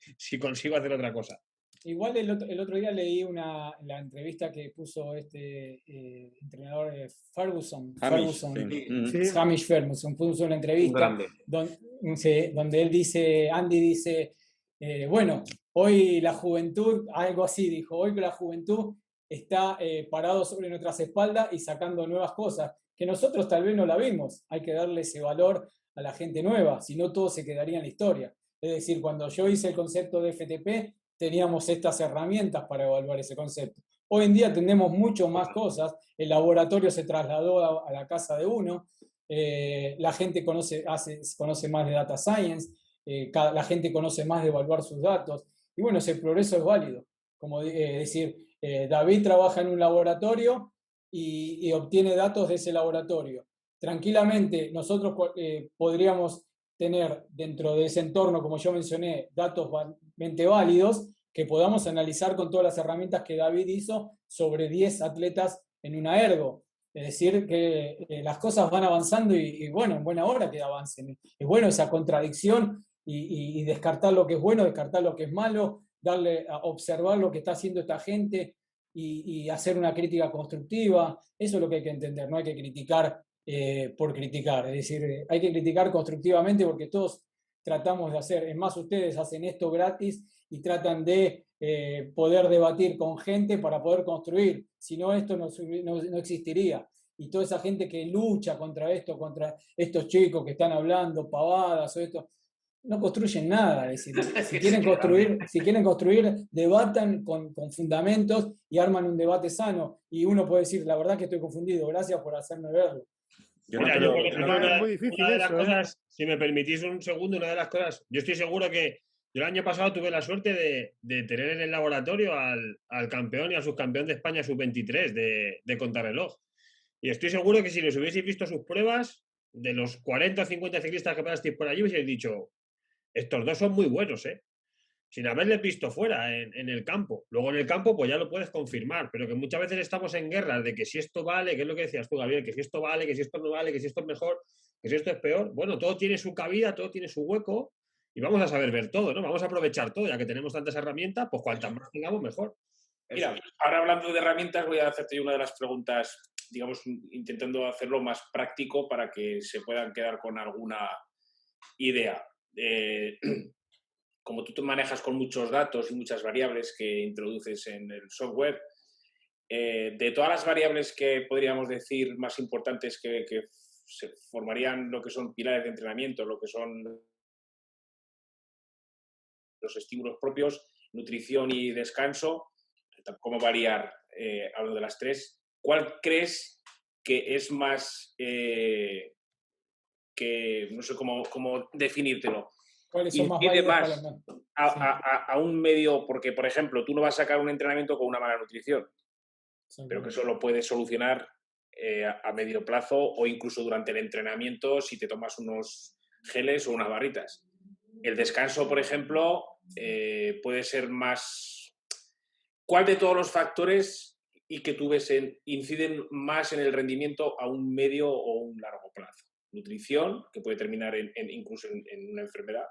consigo hacer otra cosa. Igual el otro día leí la entrevista que puso este entrenador Hamish Ferguson, puso una entrevista donde él dice, Andy dice, bueno, hoy la juventud, algo así dijo, hoy que la juventud está parado sobre nuestras espaldas y sacando nuevas cosas, que nosotros tal vez no la vimos, hay que darle ese valor a la gente nueva, si no todo se quedaría en la historia. Es decir, cuando yo hice el concepto de FTP, teníamos estas herramientas para evaluar ese concepto. Hoy en día tenemos mucho más cosas, el laboratorio se trasladó a la casa de uno, la gente conoce más de data science, la gente conoce más de evaluar sus datos, y bueno, ese progreso es válido. Como decir, David trabaja en un laboratorio y obtiene datos de ese laboratorio. Tranquilamente, nosotros podríamos tener dentro de ese entorno, como yo mencioné, datos válidos que podamos analizar con todas las herramientas que David hizo sobre 10 atletas en una ergo. Es decir, que las cosas van avanzando y bueno, en buena hora que avancen. Es bueno esa contradicción y descartar lo que es bueno, descartar lo que es malo, observar lo que está haciendo esta gente y hacer una crítica constructiva. Eso es lo que hay que entender, no hay que criticar por criticar, es decir, hay que criticar constructivamente porque todos tratamos de hacer, es más, ustedes hacen esto gratis y tratan de poder debatir con gente para poder construir, si no esto no existiría. Y toda esa gente que lucha contra esto, contra estos chicos que están hablando pavadas o esto, no construyen nada. Es decir, si quieren construir, debatan con fundamentos y arman un debate sano. Y uno puede decir, la verdad que estoy confundido, gracias por hacerme verlo. Mira, yo, por ejemplo, es muy difícil una de las eso, cosas, si me permitís un segundo, una de las cosas, yo estoy seguro que yo el año pasado tuve la suerte de tener en el laboratorio al campeón y al subcampeón de España sub-23 de contrarreloj. Y estoy seguro que si les hubieseis visto sus pruebas, de los 40 o 50 ciclistas que pasasteis por allí, hubieseis dicho, estos dos son muy buenos, ¿eh? Sin haberles visto fuera en el campo. Luego en el campo pues ya lo puedes confirmar, pero que muchas veces estamos en guerras de que si esto vale, que es lo que decías tú, Gabriel, que si esto vale, que si esto no vale, que si esto es mejor, que si esto es peor. Bueno, todo tiene su cabida, todo tiene su hueco y vamos a saber ver todo, ¿no? Vamos a aprovechar todo, ya que tenemos tantas herramientas, pues cuantas más tengamos, mejor. Mira, ahora hablando de herramientas, voy a hacerte una de las preguntas, digamos, intentando hacerlo más práctico para que se puedan quedar con alguna idea. Como tú te manejas con muchos datos y muchas variables que introduces en el software, de todas las variables que podríamos decir más importantes que se formarían lo que son pilares de entrenamiento, lo que son los estímulos propios, nutrición y descanso, cómo variar, hablo de las tres, ¿cuál crees que es más, que no sé cómo definírtelo? ¿Cuáles son más Incide válidas más para a un medio, porque por ejemplo, tú no vas a sacar un entrenamiento con una mala nutrición, pero que eso lo puedes solucionar a medio plazo o incluso durante el entrenamiento si te tomas unos geles o unas barritas. El descanso, por ejemplo, puede ser más... ¿Cuál de todos los factores y que tú ves inciden más en el rendimiento a un medio o un largo plazo? Nutrición, que puede terminar incluso en una enfermedad.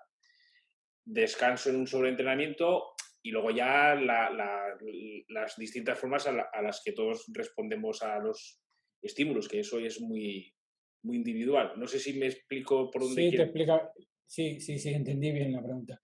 Descanso en un sobreentrenamiento y luego ya las distintas formas a las que todos respondemos a los estímulos, que eso es muy, muy individual. No sé si me explico por dónde quiero. Sí, entendí bien la pregunta.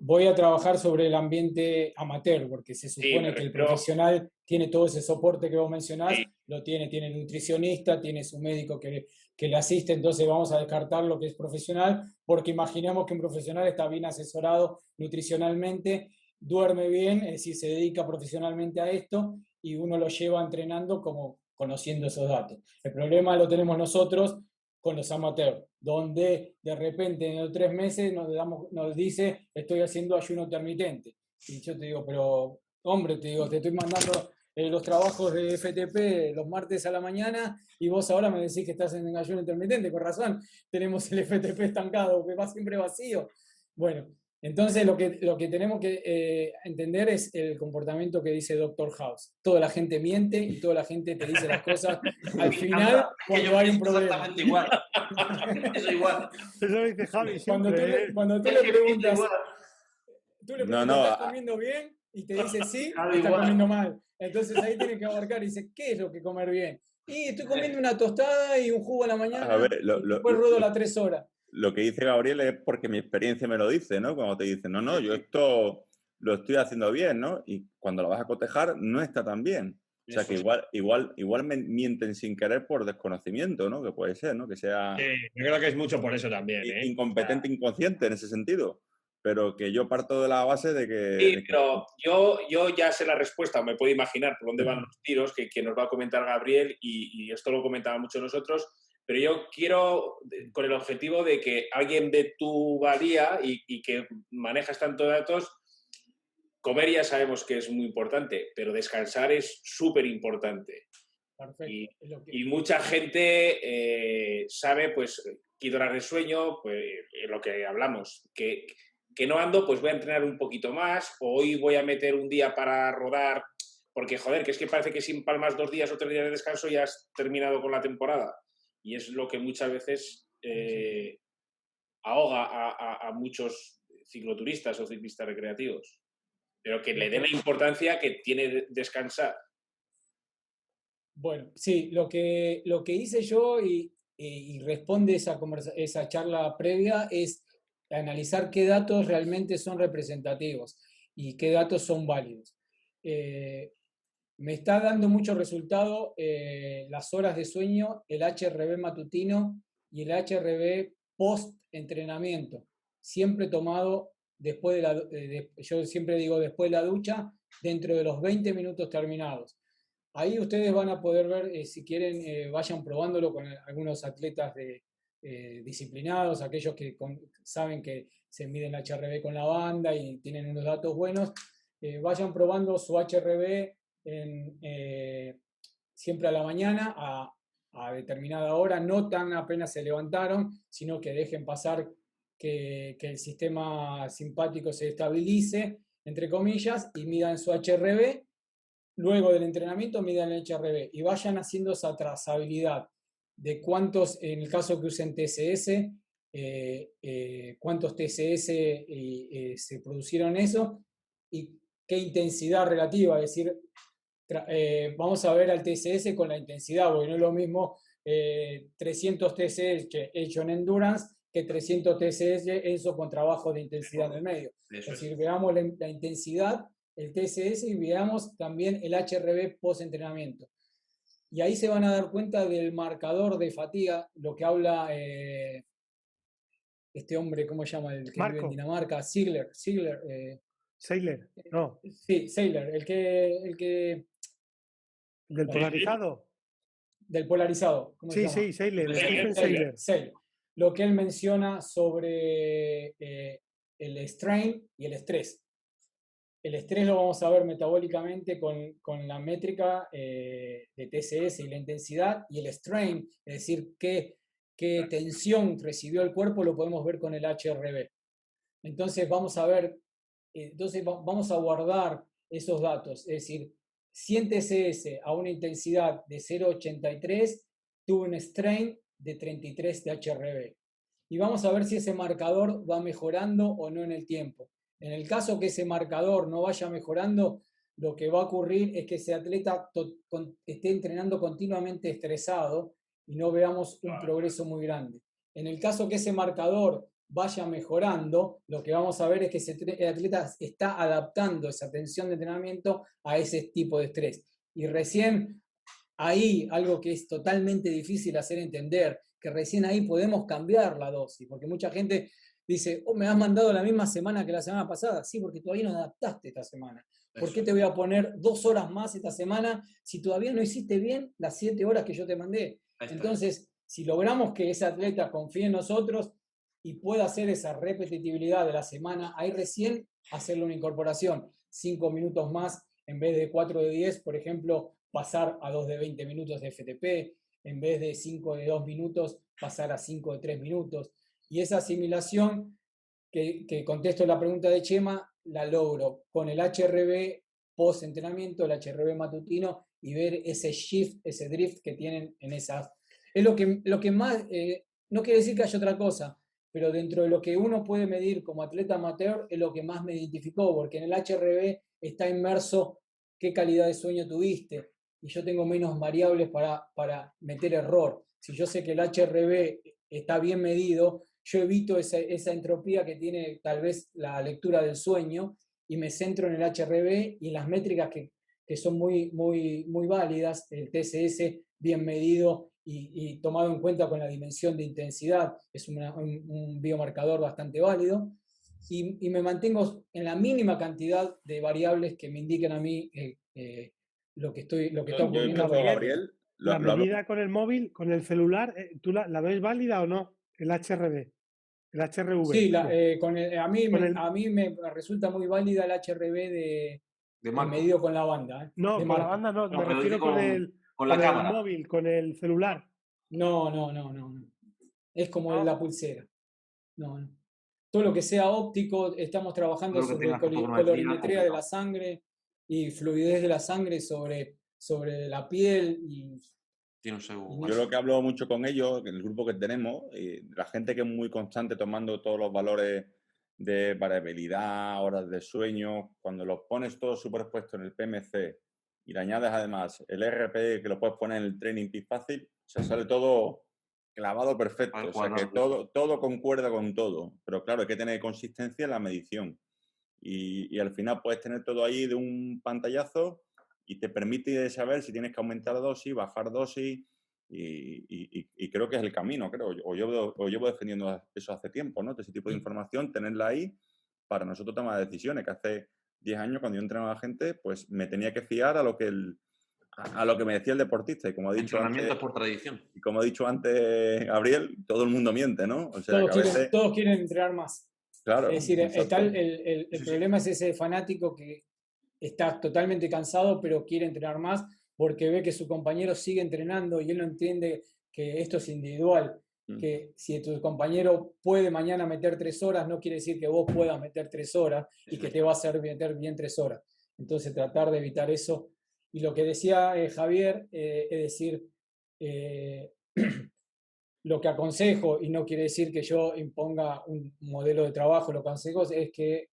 Voy a trabajar sobre el ambiente amateur, porque se supone que el profesional tiene todo ese soporte que vos mencionás, Sí. lo tiene nutricionista, tiene su médico que le asiste, entonces vamos a descartar lo que es profesional, porque imaginemos que un profesional está bien asesorado nutricionalmente, duerme bien, es decir, se dedica profesionalmente a esto y uno lo lleva entrenando como conociendo esos datos. El problema lo tenemos nosotros con los amateurs, donde de repente en los 3 meses nos dice estoy haciendo ayuno intermitente. Y yo te digo, pero hombre, te estoy mandando los trabajos de FTP los martes a la mañana y vos ahora me decís que estás en ayuno intermitente. Con razón, tenemos el FTP estancado, que va siempre vacío. Bueno, entonces lo que tenemos que entender es el comportamiento que dice Dr. House. Toda la gente miente y toda la gente te dice las cosas al final cuando hay un problema. Exactamente igual. Eso igual. Eso lo dice Javi siempre. Cuando tú le preguntas, No, ¿estás comiendo bien? Y te dice sí, Javi está igual. comiendo mal. Entonces ahí tiene que abarcar y dice, ¿qué es lo que comer bien? Y estoy comiendo una tostada y un jugo a la mañana A ver, y después ruedo las 3 horas. Lo que dice Gabriel es porque mi experiencia me lo dice, ¿no? Cuando te dicen, no, yo esto lo estoy haciendo bien, ¿no? Y cuando lo vas a cotejar, no está tan bien. O sea, que igual me mienten sin querer por desconocimiento, ¿no? Que puede ser, ¿no? Que sea Yo creo que es mucho por eso también, ¿eh? incompetente, inconsciente en ese sentido. Pero que yo parto de la base de que... Sí, pero yo ya sé la respuesta, me puedo imaginar por dónde van los tiros, que nos va a comentar Gabriel, y esto lo comentaba mucho nosotros, pero yo quiero, con el objetivo de que alguien de tu valía y que manejas tanto datos, comer ya sabemos que es muy importante, pero descansar es súper importante. Perfecto. Y mucha gente sabe, pues, 15 horas de sueño, pues, lo que hablamos, que no ando, pues voy a entrenar un poquito más, o hoy voy a meter un día para rodar, porque, joder, que es que parece que si empalmas 2 días o 3 días de descanso ya has terminado con la temporada. Y es lo que muchas veces ahoga a muchos cicloturistas o ciclistas recreativos. pero que le dé la importancia que tiene descansar. Bueno, sí, lo que hice yo y responde esa charla previa es analizar qué datos realmente son representativos y qué datos son válidos. Me está dando mucho resultado las horas de sueño, el HRV matutino y el HRV post-entrenamiento, siempre tomado después yo siempre digo después de la ducha, dentro de los 20 minutos terminados. Ahí ustedes van a poder ver, si quieren, vayan probándolo con algunos atletas disciplinados, aquellos que saben que se miden el HRV con la banda y tienen unos datos buenos, vayan probando su HRV siempre a la mañana, a determinada hora, no tan apenas se levantaron, sino que dejen pasar que el sistema simpático se estabilice, entre comillas, y midan su HRV. Luego del entrenamiento midan el HRV y vayan haciendo esa trazabilidad de cuántos, en el caso que usen TSS, cuántos TSS se produjeron eso y qué intensidad relativa, es decir, vamos a ver al TSS con la intensidad, porque no es lo mismo 300 TSS hecho en endurance que 300 TSS eso con trabajo de intensidad en el medio. Es decir, veamos la intensidad, el TSS y veamos también el HRV post-entrenamiento. Y ahí se van a dar cuenta del marcador de fatiga, lo que habla este hombre, ¿cómo se llama? El que vive en Dinamarca, Seiler, no. Sí, Seiler, el que ¿Del polarizado? Del polarizado. ¿Cómo se llama? Sí, Seiler, Stephen Seiler. Lo que él menciona sobre el strain y el estrés. El estrés lo vamos a ver metabólicamente con la métrica de TSS y la intensidad, y el strain, es decir, qué tensión recibió el cuerpo, lo podemos ver con el HRV. Entonces vamos a ver, vamos a guardar esos datos, es decir, 100 TSS a una intensidad de 0,83 tuvo un strain de 33 de HRV. Y vamos a ver si ese marcador va mejorando o no en el tiempo. En el caso que ese marcador no vaya mejorando, lo que va a ocurrir es que ese atleta esté entrenando continuamente estresado y no veamos un progreso muy grande. En el caso que ese marcador vaya mejorando, lo que vamos a ver es que el atleta está adaptando esa tensión de entrenamiento a ese tipo de estrés. Y recién ahí, algo que es totalmente difícil hacer entender, que recién ahí podemos cambiar la dosis, porque mucha gente dice, oh, me has mandado la misma semana que la semana pasada. Sí, porque todavía no adaptaste esta semana. ¿Por qué te voy a poner 2 horas más esta semana si todavía no hiciste bien las 7 horas que yo te mandé? Entonces, si logramos que ese atleta confíe en nosotros y pueda hacer esa repetitividad de la semana, ahí recién hacerle una incorporación. 5 minutos más en vez de 4 de 10, por ejemplo, pasar a 2 de 20 minutos de FTP, en vez de 5 de 2 minutos, pasar a 5 de 3 minutos. Y esa asimilación, que contesto la pregunta de Chema, la logro con el HRV post-entrenamiento, el HRV matutino, y ver ese shift, ese drift que tienen en esas. Es lo que más, no quiere decir que haya otra cosa, pero dentro de lo que uno puede medir como atleta amateur, es lo que más me identificó, porque en el HRV está inmerso qué calidad de sueño tuviste, y yo tengo menos variables para meter error. Si yo sé que el HRV está bien medido, yo evito esa entropía que tiene tal vez la lectura del sueño y me centro en el HRV y en las métricas que son muy, muy, muy válidas, el TSS bien medido y tomado en cuenta con la dimensión de intensidad, es un biomarcador bastante válido, y me mantengo en la mínima cantidad de variables que me indiquen a mí lo que está ocurriendo. Gabriel, la medida con el móvil, con el celular, ¿tú la ves válida o no? El HRV, el HRV. Sí, a mí me resulta muy válida el HRV de medido con la banda. No, con la banda no, me refiero con el móvil, con el celular. No. Es como la pulsera. No. Todo lo que sea óptico, estamos trabajando sobre colorimetría de la sangre y fluidez de la sangre sobre la piel. Yo lo que hablo mucho con ellos, en el grupo que tenemos, la gente que es muy constante tomando todos los valores de variabilidad, horas de sueño, cuando los pones todos superpuestos en el PMC y le añades además el RP que lo puedes poner en el Training Peaks fácil, o sea, sale todo clavado perfecto. O sea, que todo concuerda con todo. Pero claro, hay que tener consistencia en la medición. Y al final puedes tener todo ahí de un pantallazo y te permite saber si tienes que aumentar dosis, bajar dosis, y creo que es el camino, creo. O llevo defendiendo eso hace tiempo, ¿no? Ese tipo de información, tenerla ahí para nosotros tomar decisiones, que hace 10 años cuando yo entrenaba a gente, pues me tenía que fiar a lo que me decía el deportista. Y como ha dicho antes, por tradición. Y como ha dicho antes Gabriel, todo el mundo miente, ¿no? O sea, todos quieren entrenar más. Claro. Es decir, el problema es ese fanático que está totalmente cansado, pero quiere entrenar más porque ve que su compañero sigue entrenando y él no entiende que esto es individual. Que si tu compañero puede mañana meter 3 horas, no quiere decir que vos puedas meter 3 horas y que te va a hacer meter bien 3 horas. Entonces, tratar de evitar eso. Y lo que decía Javier, es decir, lo que aconsejo, y no quiere decir que yo imponga un modelo de trabajo, lo que aconsejo es que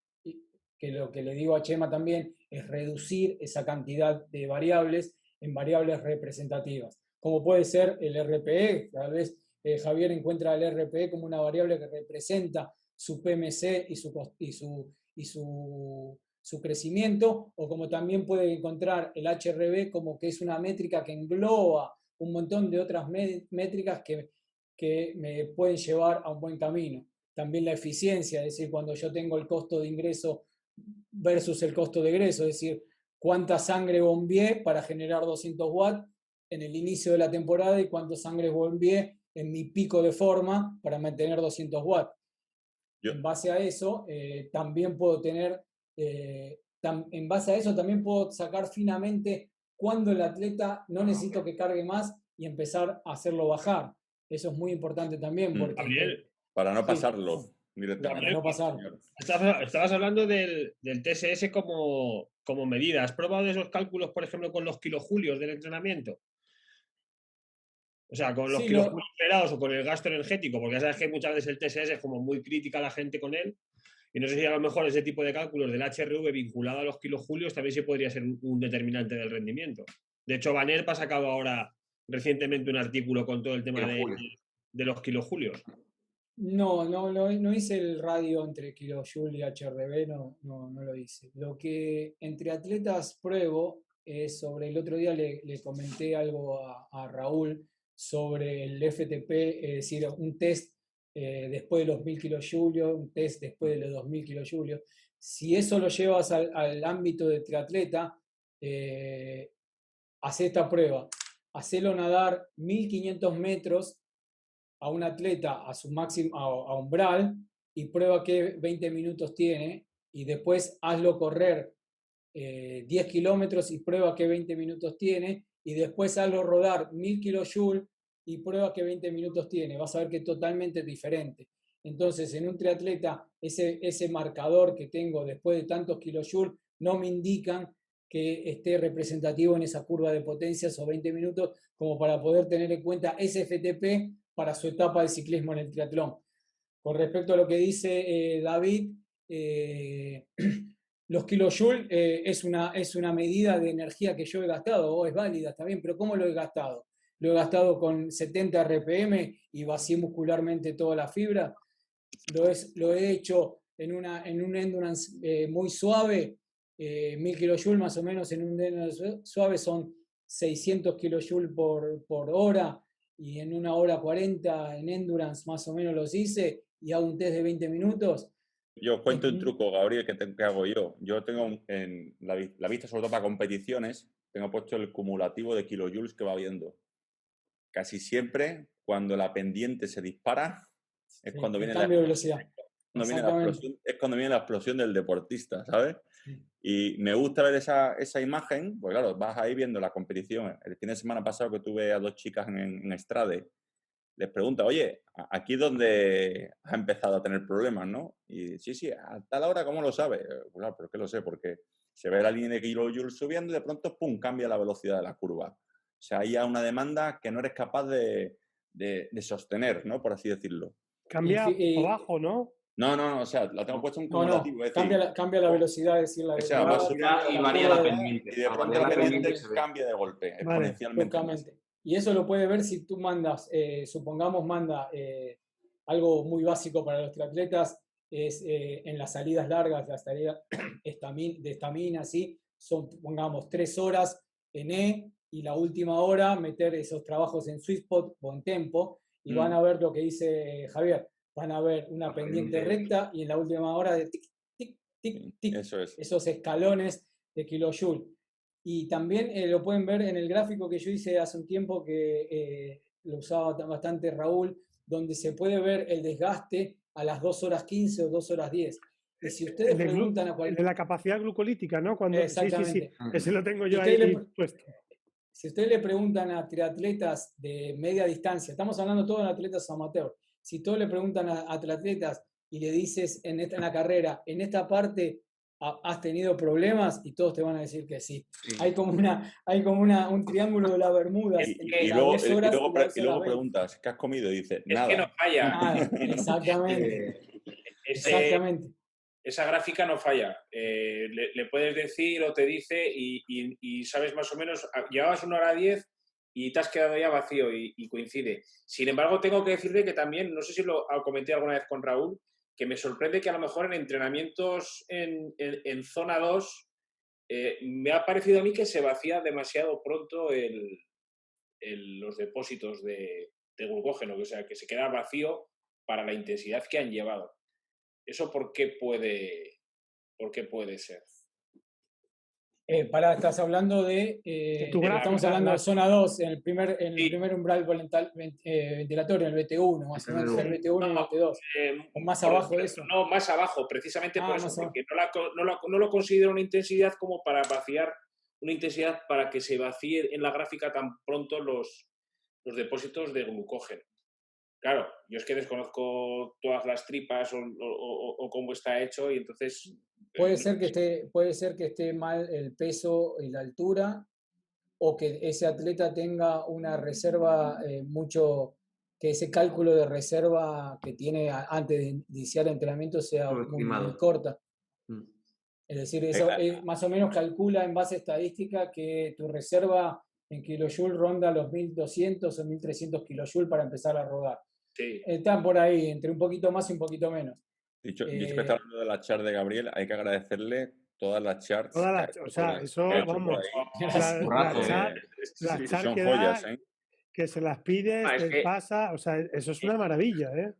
lo que le digo a Chema también es reducir esa cantidad de variables en variables representativas, como puede ser el RPE. Tal vez Javier encuentra el RPE como una variable que representa su PMC y su crecimiento, o como también puede encontrar el HRV como que es una métrica que engloba un montón de otras métricas que me pueden llevar a un buen camino. También la eficiencia, es decir, cuando yo tengo el costo de ingreso versus el costo de egreso, es decir, cuánta sangre bombeé para generar 200 watts en el inicio de la temporada y cuánta sangre bombeé en mi pico de forma para mantener 200 watts. En base a eso, también puedo tener, en base a eso también puedo sacar finamente cuándo el atleta no necesito que cargue más y empezar a hacerlo bajar. Eso es muy importante también porque... Gabriel, para no pasarlo. Gabriel, no pasar. Estabas hablando del TSS como medida. ¿Has probado esos cálculos, por ejemplo, con los kilojulios del entrenamiento? O sea, con los kilojulios esperados o con el gasto energético, porque ya sabes que muchas veces el TSS es como muy crítica a la gente con él. Y no sé si a lo mejor ese tipo de cálculos del HRV vinculado a los kilojulios también sí podría ser un determinante del rendimiento. De hecho, Vanerp ha sacado ahora recientemente un artículo con todo el tema de los kilojulios. No hice el radio entre kilojoule y HRV, no lo hice. Lo que entre atletas pruebo es sobre, el otro día le comenté algo a Raúl sobre el FTP, es decir, un test después de los 1000 kilojulios, un test después de los 2000 kilojulios. Si eso lo llevas al ámbito de triatleta, hace esta prueba, hacelo nadar 1500 metros a un atleta a su máximo, a umbral, y prueba qué 20 minutos tiene, y después hazlo correr 10 kilómetros y prueba qué 20 minutos tiene, y después hazlo rodar 1000 kilojoules y prueba qué 20 minutos tiene. Vas a ver que es totalmente diferente. Entonces, en un triatleta, ese marcador que tengo después de tantos kilojoules no me indican que esté representativo en esa curva de potencias o 20 minutos como para poder tener en cuenta ese FTP para su etapa de ciclismo en el triatlón. Con respecto a lo que dice David, los kilojoules es una medida de energía que yo he gastado, es válida, está bien, pero ¿cómo lo he gastado? Lo he gastado con 70 RPM y vacié muscularmente toda la fibra. Lo he hecho en un endurance muy suave, 1000 kilojoules más o menos en un endurance suave son 600 kilojoules por hora, y en 1 hora 40 en endurance más o menos los hice, y hago un test de 20 minutos. Yo os cuento un truco, Gabriel, que hago yo. Yo tengo en la vista, sobre todo para competiciones, tengo puesto el cumulativo de kilojoules que va viendo. Casi siempre, cuando la pendiente se dispara, es cuando viene la velocidad. Es cuando viene la explosión del deportista, ¿sabes? Sí. Y me gusta ver esa imagen, pues claro, vas ahí viendo la competición. El fin de semana pasado que tuve a 2 chicas en Strade, les pregunta, oye, aquí es donde has empezado a tener problemas, ¿no? Y sí, a tal hora, ¿cómo lo sabes? Claro, ¿por qué lo sé? Porque se ve la línea de kilojoules subiendo y de pronto, ¡pum!, cambia la velocidad de la curva. O sea, hay una demanda que no eres capaz de sostener, ¿no? Por así decirlo. Cambia abajo, ¿no? o sea, la tengo puesta en No, cumulativo. Es decir, cambia la velocidad, es decir, la o sea, velocidad, y la varía curva la de- pendiente. y de Al pronto variar la la pendiente pendiente se ve. cambia de golpe, Vale, exponencialmente más. Locamente. Y eso lo puede ver si tú mandas, supongamos, algo muy básico para los triatletas, es en las salidas largas, las salidas de estamina, ¿sí? Son, pongamos, 3 horas en y la última hora meter esos trabajos en sweet spot o en tempo y van a ver lo que dice Javier. Van a ver una pendiente recta y en la última hora de tic, tic, tic, tic, Eso es. esos escalones de kilojoule. Y también lo pueden ver en el gráfico que yo hice hace un tiempo que lo usaba bastante Raúl, donde se puede ver el desgaste a las 2 horas 15 o 2 horas 10. Y si ustedes preguntan a el de cualquier... la capacidad glucolítica, ¿no? Cuando, sí, Exactamente. ese lo tengo Y yo ustedes ahí le- puesto. Si ustedes le preguntan a triatletas de media distancia, estamos hablando todos de atletas amateur, si todos le preguntan a triatletas y le dices en la carrera, en esta parte has tenido problemas, y todos te van a decir que sí. Sí. Hay como un triángulo de las Bermudas Y- entre Y las luego, 10 horas y las 2 horas y luego 20. preguntas, ¿qué has comido? Y dices, Es que no nada. falla. Nada, exactamente. Exactamente. Esa gráfica no falla. Le puedes decir o te dice y sabes más o menos, llevabas 1 hora 10 y te has quedado ya vacío y coincide. Sin embargo, tengo que decirte que también, no sé si lo comenté alguna vez con Raúl, que me sorprende que a lo mejor en entrenamientos en zona 2 me ha parecido a mí que se vacía demasiado pronto los depósitos de glucógeno, o sea, que se queda vacío para la intensidad que han llevado. ¿Eso por qué puede ser? Estás hablando de... tu gráfica, estamos hablando de zona 2, en el Sí. primer umbral ventilatorio, en el BT1, más o menos, el BT1 y el BT2. ¿O más abajo de eso? No, más abajo, precisamente por eso, más abajo. porque no lo considero una intensidad como para vaciar, una intensidad para que se vacíe en la gráfica tan pronto los depósitos de glucógeno. Claro, yo es que desconozco todas las tripas o cómo está hecho y entonces... Puede ser que esté mal el peso y la altura, o que ese atleta tenga una reserva que ese cálculo de reserva que tiene antes de iniciar el entrenamiento sea muy corta. Es decir, eso más o menos calcula en base estadística que tu reserva en kilojoule ronda los 1200 o 1300 kilojoule para empezar a rodar. Sí. Están por ahí, entre un poquito más y un poquito menos. Dicho que está hablando de la chart de Gabriel, hay que agedecerle todas las charts. O sea, eso, vamos, la chart son que joyas, da, que se las pides, te pasa, o sea, eso es una maravilla, ¿eh?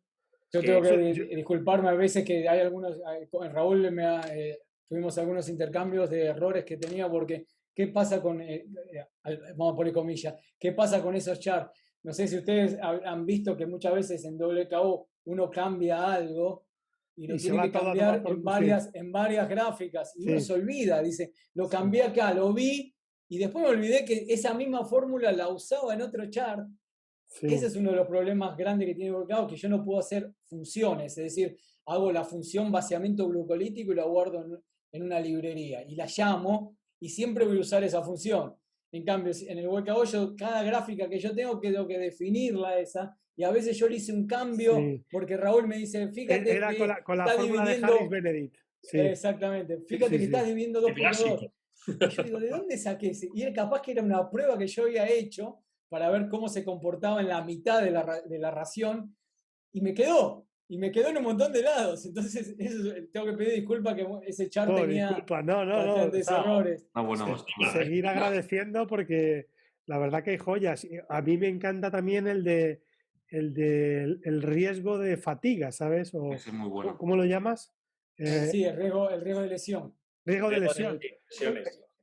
Yo tengo que disculparme a veces que hay algunos, con Raúl tuvimos algunos intercambios de errores que tenía, porque ¿qué pasa con, vamos a poner comillas, qué pasa con esos charts? No sé si ustedes han visto que muchas veces en WKO uno cambia algo y lo tiene que cambiar en varias gráficas y uno se olvida, dice, lo cambié acá, lo vi y después me olvidé que esa misma fórmula la usaba en otro chart. Sí. Ese es uno de los problemas grandes que tiene WKO, que yo no puedo hacer funciones, es decir, hago la función vaciamiento glucolítico y la guardo en una librería y la llamo y siempre voy a usar esa función. En cambio, en el WKO, cada gráfica que yo tengo que definirla esa, y a veces yo le hice un cambio porque Raúl me dice, fíjate era que con la fórmula de Harris Benedict. Sí. Exactamente, fíjate que estás dividiendo 2 por 2. Y yo digo, ¿de dónde saqué ese? Y era capaz que era una prueba que yo había hecho para ver cómo se comportaba en la mitad de la ración, y me quedó en un montón de lados. Entonces, tengo que pedir disculpas que ese chart tenía bastantes errores. Seguir agradeciendo, porque la verdad que hay joyas. A mí me encanta también el riesgo de fatiga, ¿sabes? O, es muy bueno. ¿Cómo lo llamas? Sí, el riesgo de lesión. Riesgo de lesión.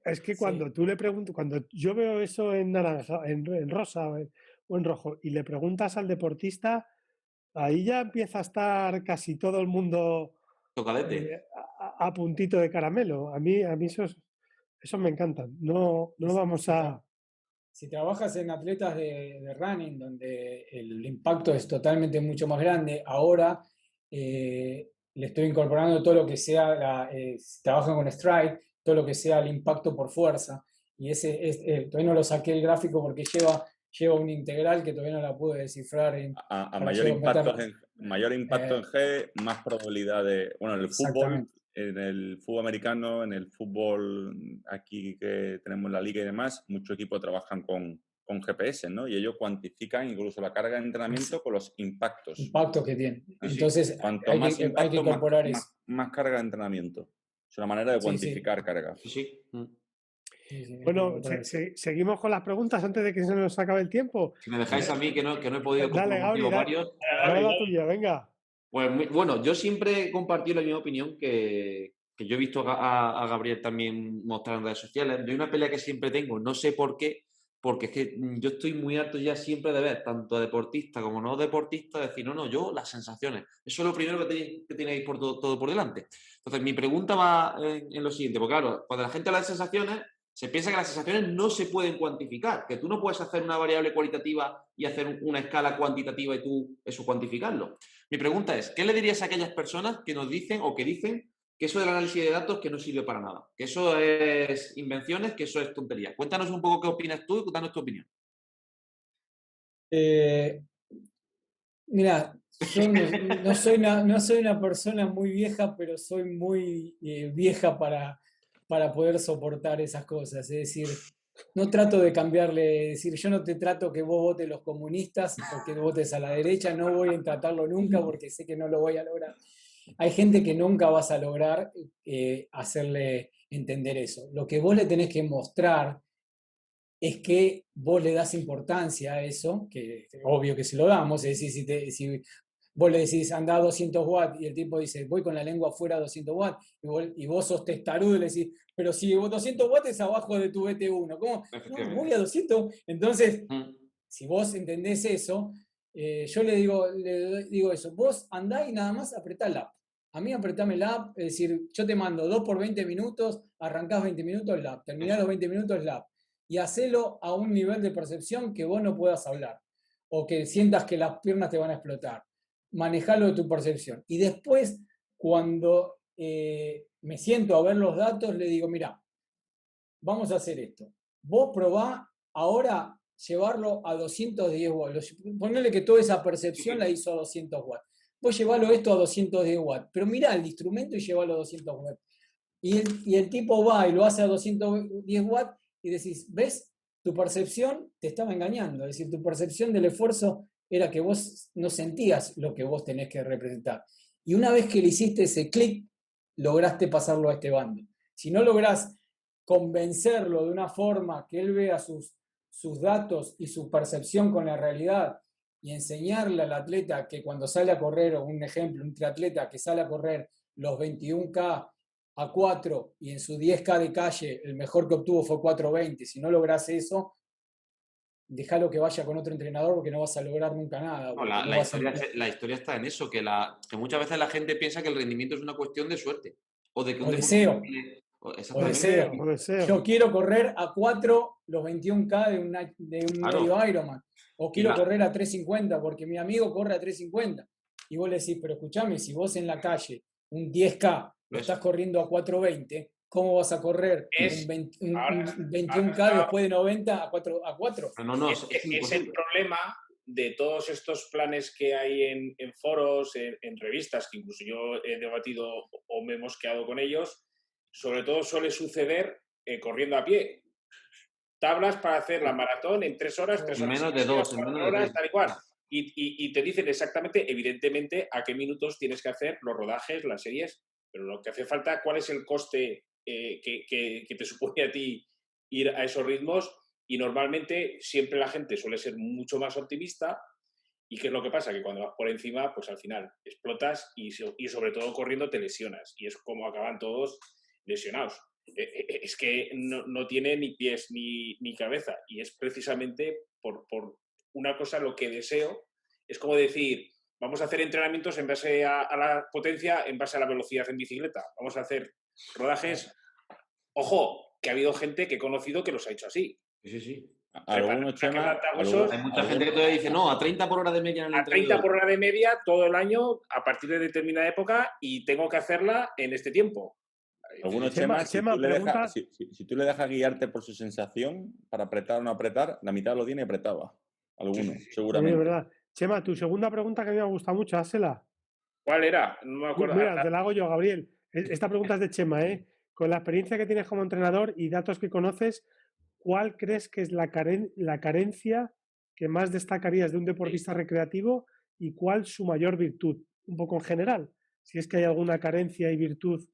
Es que cuando tú le preguntas, cuando yo veo eso en naranja, en rosa o en rojo, y le preguntas al deportista, ahí ya empieza a estar casi todo el mundo a puntito de caramelo. A mí eso me encanta. No vamos a... Si trabajas en atletas de running, donde el impacto es totalmente mucho más grande, ahora le estoy incorporando todo lo que sea, si trabajan con stride, todo lo que sea el impacto por fuerza. Y todavía no lo saqué el gráfico porque lleva lleva un integral que todavía no la pude descifrar. A mayor impacto, mayor impacto en G, más probabilidad de... Bueno, en el fútbol americano, en el fútbol aquí que tenemos la liga y demás, muchos equipos trabajan con GPS, ¿no? Y ellos cuantifican incluso la carga de entrenamiento con los impactos. Impactos que tienen. Así, entonces, cuanto más impacto, hay que incorporar eso. Más carga de entrenamiento. Es una manera de cuantificar carga. Sí. Bueno, seguimos con las preguntas antes de que se nos acabe el tiempo. Si me dejáis a mí, que no he podido Dale, Gabri, varios. Dale la tuya, venga. Pues bueno, yo siempre he compartido la misma opinión que yo he visto a Gabriel también mostrar en redes sociales. Hay una pelea que siempre tengo, no sé por qué, porque es que yo estoy muy harto ya siempre de ver, tanto a deportistas como no deportistas, decir, no, yo las sensaciones. Eso es lo primero que tenéis por todo por delante. Entonces, mi pregunta va en lo siguiente, porque claro, cuando la gente habla de sensaciones, se piensa que las sensaciones no se pueden cuantificar, que tú no puedes hacer una variable cualitativa y hacer una escala cuantitativa y tú eso cuantificarlo. Mi pregunta es, ¿qué le dirías a aquellas personas que nos dicen o que dicen que eso del análisis de datos que no sirve para nada, que eso es invenciones, que eso es tontería? Cuéntanos un poco qué opinas tú y cuéntanos tu opinión. Mira, yo no soy una persona muy vieja, pero soy muy vieja para poder soportar esas cosas. Es decir, no trato de cambiarle, es decir, yo no te trato que vos votes los comunistas o que votes a la derecha, no voy a tratarlo nunca porque sé que no lo voy a lograr. Hay gente que nunca vas a lograr hacerle entender eso. Lo que vos le tenés que mostrar es que vos le das importancia a eso, que obvio que se lo damos, es decir, si vos le decís anda a 200 watts y el tipo dice voy con la lengua afuera a 200 watts y vos sos testarudo y le decís pero si 200 watts es abajo de tu BT1, ¿cómo? No, voy a 200. Entonces, si vos entendés eso, yo le digo eso, vos andá y nada más apretá el app. A mí apretame el app, es decir, yo te mando 2 por 20 minutos, arrancás 20 minutos el app, terminás los 20 minutos el app y hacelo a un nivel de percepción que vos no puedas hablar o que sientas que las piernas te van a explotar. Manejalo de tu percepción. Y después, cuando me siento a ver los datos, le digo, mira, vamos a hacer esto. Vos probá ahora llevarlo a 210 watts. Ponele que toda esa percepción la hizo a 200 watts. Vos llevalo esto a 210 watts. Pero mirá el instrumento y llevalo a 200 watts. Y el tipo va y lo hace a 210 watts y decís, ¿ves? Tu percepción te estaba engañando. Es decir, tu percepción del esfuerzo era que vos no sentías lo que vos tenés que representar. Y una vez que le hiciste ese clic, lograste pasarlo a este bando. Si no lográs convencerlo de una forma que él vea sus datos y su percepción con la realidad y enseñarle al atleta que cuando sale a correr, o un ejemplo, un triatleta que sale a correr los 21K a 4 y en su 10K de calle el mejor que obtuvo fue 4:20, si no lográs eso, déjalo que vaya con otro entrenador porque no vas a lograr nunca nada. No, la historia está en eso, que muchas veces la gente piensa que el rendimiento es una cuestión de suerte. O de que un deseo. O deseo. Yo quiero correr a 4 los 21K de un medio Ironman. O quiero correr a 3:50 porque mi amigo corre a 3:50. Y vos le decís, pero escuchame, si vos en la calle un 10K lo estás corriendo a 4:20, ¿cómo vas a correr un 21K después de 90 a 4? No, es el problema de todos estos planes que hay en foros, en revistas, que incluso yo he debatido o me he mosqueado con ellos. Sobre todo suele suceder corriendo a pie. Tablas para hacer la maratón en 3 horas, 3 horas. Menos de 2, 4 horas, tal y cual. Y te dicen exactamente, evidentemente, a qué minutos tienes que hacer los rodajes, las series, pero lo que hace falta, cuál es el coste que te supone a ti ir a esos ritmos. Y normalmente siempre la gente suele ser mucho más optimista. ¿Y qué es lo que pasa? Que cuando vas por encima, pues al final explotas y sobre todo corriendo te lesionas. Y es como acaban todos lesionados. Es que no tiene ni pies ni cabeza. Y es precisamente por una cosa lo que deseo. Es como decir, vamos a hacer entrenamientos en base a la potencia, en base a la velocidad en bicicleta. Vamos a hacer rodajes. Ojo, que ha habido gente que he conocido que los ha hecho así. Sí. Hay mucha gente que todavía dice, no, a 30 por hora de media en el A 30 por hora de media todo el año a partir de determinada época y tengo que hacerla en este tiempo. Algunos temas, si tú le dejas guiarte por su sensación para apretar o no apretar, la mitad lo tiene apretaba. alguno, Sí, seguramente. es verdad. Chema, tu segunda pregunta que a mí me ha gustado mucho, házela. ¿Cuál era? No me acuerdo. Mira, te la hago yo, Gabriel. Esta pregunta es de Chema, ¿eh? Con la experiencia que tienes como entrenador y datos que conoces, ¿cuál crees que es la carencia que más destacarías de un deportista recreativo y cuál su mayor virtud? Un poco en general, si es que hay alguna carencia y virtud.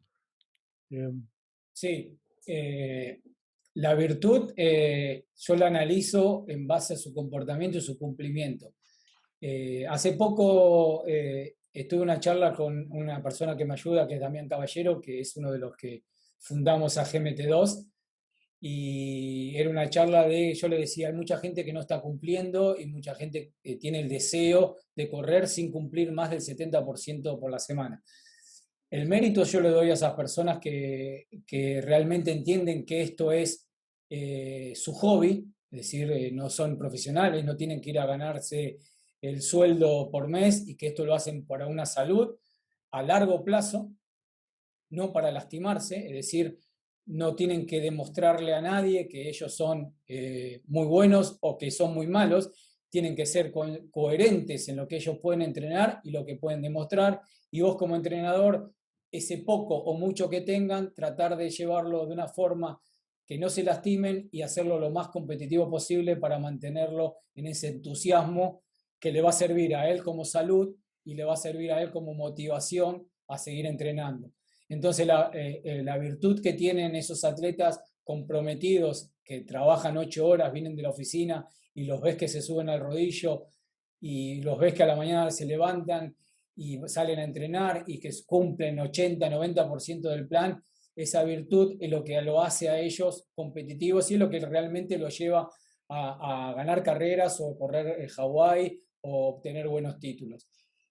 Sí, la virtud yo la analizo en base a su comportamiento y su cumplimiento. Hace poco estuve en una charla con una persona que me ayuda, que es Damián Caballero, que es uno de los que fundamos a GMT2, y era una charla yo le decía, hay mucha gente que no está cumpliendo y mucha gente que tiene el deseo de correr sin cumplir más del 70% por la semana. El mérito yo le doy a esas personas que realmente entienden que esto es su hobby, es decir, no son profesionales, no tienen que ir a ganarse el sueldo por mes y que esto lo hacen para una salud a largo plazo, no para lastimarse, es decir, no tienen que demostrarle a nadie que ellos son muy buenos o que son muy malos, tienen que ser coherentes en lo que ellos pueden entrenar y lo que pueden demostrar, y vos como entrenador, ese poco o mucho que tengan, tratar de llevarlo de una forma que no se lastimen y hacerlo lo más competitivo posible para mantenerlo en ese entusiasmo que le va a servir a él como salud y le va a servir a él como motivación a seguir entrenando. Entonces la virtud que tienen esos atletas comprometidos que trabajan 8 horas, vienen de la oficina y los ves que se suben al rodillo y los ves que a la mañana se levantan y salen a entrenar y que cumplen 80-90% del plan, esa virtud es lo que lo hace a ellos competitivos y es lo que realmente los lleva a ganar carreras o correr Hawái o obtener buenos títulos.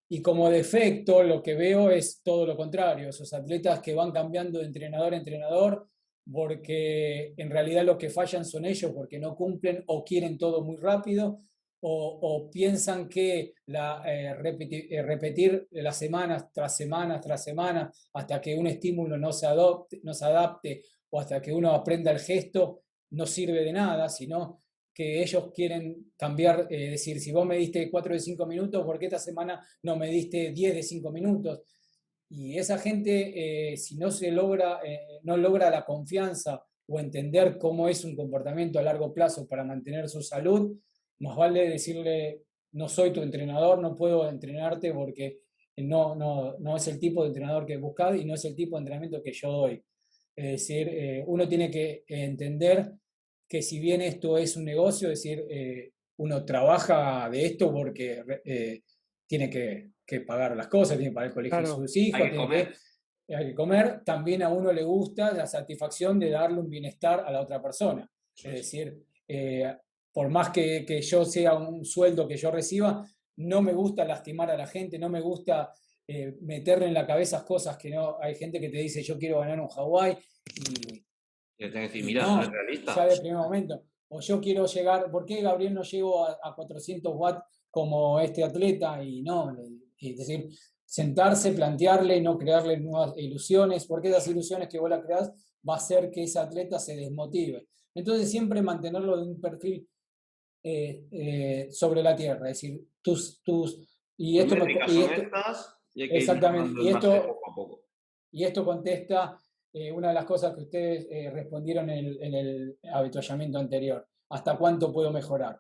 Y como defecto, lo que veo es todo lo contrario, esos atletas que van cambiando de entrenador a entrenador, porque en realidad lo que fallan son ellos, porque no cumplen o quieren todo muy rápido, o piensan que repetir las semanas tras semanas tras semana hasta que un estímulo no se adapte o hasta que uno aprenda el gesto, no sirve de nada, sino que ellos quieren cambiar, decir, si vos me diste 4 de 5 minutos, ¿por qué esta semana no me diste 10 de 5 minutos? Y esa gente, si no no logra la confianza o entender cómo es un comportamiento a largo plazo para mantener su salud, más vale decirle, no soy tu entrenador, no puedo entrenarte porque no es el tipo de entrenador que buscas y no es el tipo de entrenamiento que yo doy. Es decir, uno tiene que entender que si bien esto es un negocio, es decir, uno trabaja de esto porque tiene que pagar las cosas, tiene que pagar el colegio de sus hijos, hay que comer, también a uno le gusta la satisfacción de darle un bienestar a la otra persona. Es decir, por más que yo sea un sueldo que yo reciba, no me gusta lastimar a la gente, no me gusta meterle en la cabeza cosas que no. Hay gente que te dice, yo quiero ganar un Hawái y Yo tengo que decir, mira, no, no es realista. ya de primer momento. O yo quiero llegar, ¿por qué Gabriel no llegó a 400 watts como este atleta? Y no, es decir, sentarse, plantearle, no crearle nuevas ilusiones, porque esas ilusiones que vos la creás va a hacer que ese atleta se desmotive. Entonces siempre mantenerlo de un perfil sobre la tierra, es decir, y esto exactamente, y esto contesta una de las cosas que ustedes respondieron en el avituallamiento anterior. ¿Hasta cuánto puedo mejorar?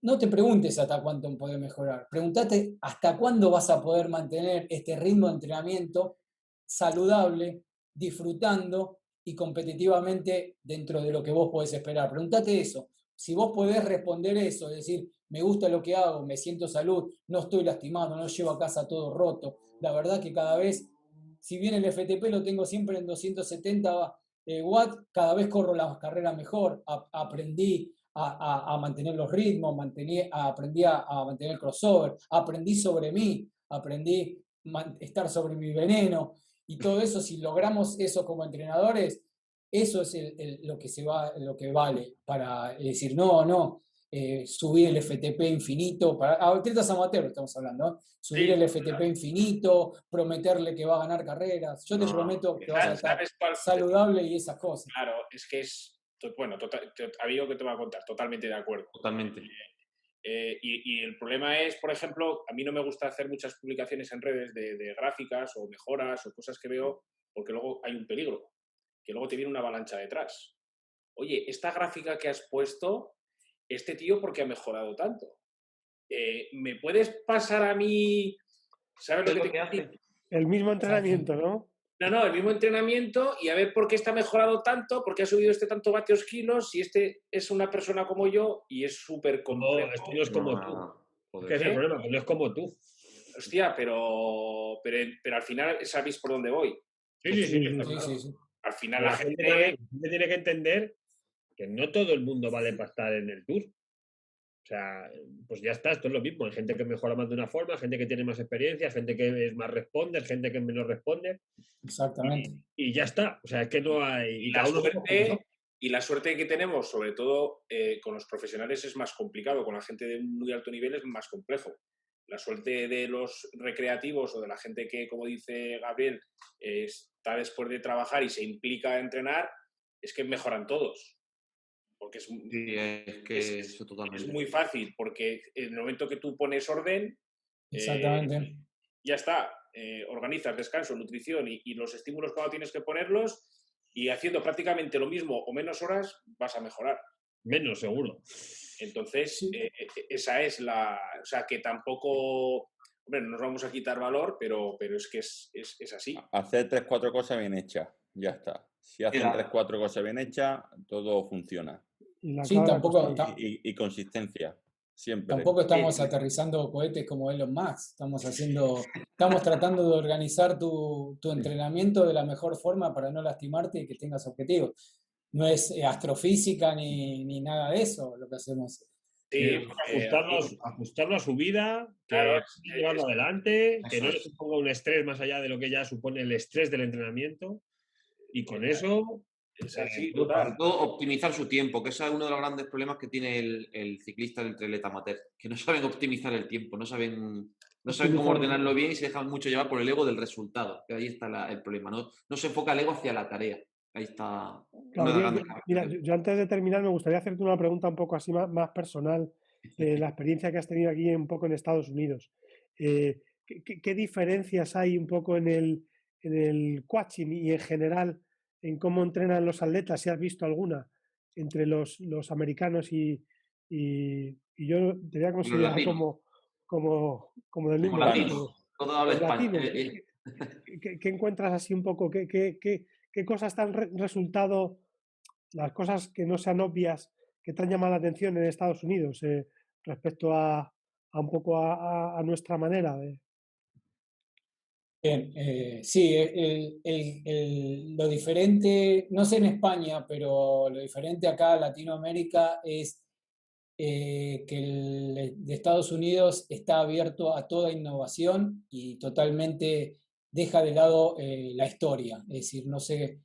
No te preguntes hasta cuánto puedo mejorar. Pregúntate hasta cuándo vas a poder mantener este ritmo de entrenamiento saludable, disfrutando y competitivamente dentro de lo que vos podés esperar. Pregúntate eso. Si vos podés responder eso, es decir, me gusta lo que hago, me siento salud, no estoy lastimado, no llevo a casa todo roto. La verdad que cada vez, si bien el FTP lo tengo siempre en 270 watts, cada vez corro las carreras mejor, aprendí a mantener los ritmos, aprendí a mantener el crossover, aprendí sobre mí, aprendí estar sobre mi veneno, y todo eso, si logramos eso como entrenadores, eso es lo que vale para decir, subir el FTP infinito, para atletas amateurs estamos hablando, subir el FTP infinito, prometerle que va a ganar carreras. Yo te prometo que vas a estar saludable y esas cosas. Claro, es que es, bueno, amigo, que te va a contar, totalmente de acuerdo. Totalmente. Y el problema es, por ejemplo, a mí no me gusta hacer muchas publicaciones en redes de gráficas o mejoras o cosas que veo, porque luego hay un peligro, que luego te viene una avalancha detrás. Oye, esta gráfica que has puesto, este tío, ¿por qué ha mejorado tanto? ¿Me puedes pasar a mí? ¿Sabes lo que te quiero decir? El mismo entrenamiento, ¿no? No, el mismo entrenamiento y a ver por qué está mejorado tanto, por qué ha subido este tanto vatios kilos, si este es una persona como yo y es súper complejo. No, este no es como tú. ¿Qué es el problema? Que no es como tú. Hostia, pero al final sabéis por dónde voy. Sí. Al final la gente tiene que entender que no todo el mundo vale para estar en el tour. O sea, pues ya está, esto es lo mismo. Hay gente que mejora más de una forma, gente que tiene más experiencia, gente que es más responder, gente que es menos responder. Exactamente. Y ya está. O sea, es que no hay... Y la suerte que tenemos, sobre todo con los profesionales, es más complicado. Con la gente de muy alto nivel es más complejo. La suerte de los recreativos o de la gente que, como dice Gabriel, está después de trabajar y se implica a entrenar, es que mejoran todos. Porque es muy fácil, porque en el momento que tú pones orden, exactamente, ya está. Organizas descanso, nutrición y los estímulos cuando tienes que ponerlos, y haciendo prácticamente lo mismo o menos horas vas a mejorar. Menos, seguro. Entonces, sí. Esa es la... O sea, que tampoco... Hombre, no nos vamos a quitar valor, pero es que es así. Hacer 3-4 cosas bien hechas, ya está. Si hacen 3-4 cosas bien hechas, todo funciona. Sí, tampoco... Y consistencia, siempre. Tampoco estamos aterrizando cohetes como Elon Musk. Estamos tratando de organizar tu entrenamiento de la mejor forma para no lastimarte y que tengas objetivos. No es astrofísica ni nada de eso lo que hacemos. Sí, ajustarlo a su vida, claro, llevarlo adelante, que no le suponga un estrés más allá de lo que ya supone el estrés del entrenamiento. Y con eso... Sobre todo optimizar su tiempo, que ese es uno de los grandes problemas que tiene el ciclista, el triatleta amateur, que no saben optimizar el tiempo, no saben cómo ordenarlo bien y se dejan mucho llevar por el ego del resultado, que ahí está el problema, no se enfoca el ego hacia la tarea. Ahí está. Mira, yo antes de terminar me gustaría hacerte una pregunta un poco así más personal de la experiencia que has tenido aquí un poco en Estados Unidos. ¿Qué diferencias hay un poco en el coaching y en general en cómo entrenan los atletas, si has visto alguna, entre los americanos y yo te voy a considerar como del mismo latino? Todo habla español. ¿Qué encuentras así un poco? ¿Qué cosas te han resultado, las cosas que no sean obvias, que te han llamado la atención en Estados Unidos respecto a un poco a nuestra manera de... Bien, sí, lo diferente, no sé en España, pero lo diferente acá en Latinoamérica es que el de Estados Unidos está abierto a toda innovación y totalmente deja de lado la historia. Es decir, no sé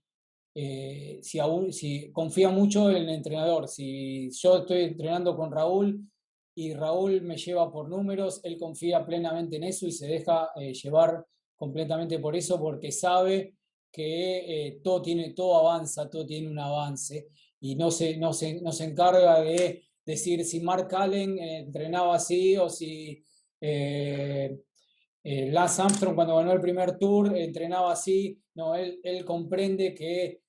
si confía mucho en el entrenador. Si yo estoy entrenando con Raúl y Raúl me lleva por números, él confía plenamente en eso y se deja llevar completamente por eso, porque sabe que todo avanza, todo tiene un avance y no se encarga de decir si Mark Allen entrenaba así o si Lance Armstrong cuando ganó el primer tour entrenaba así. No, él comprende que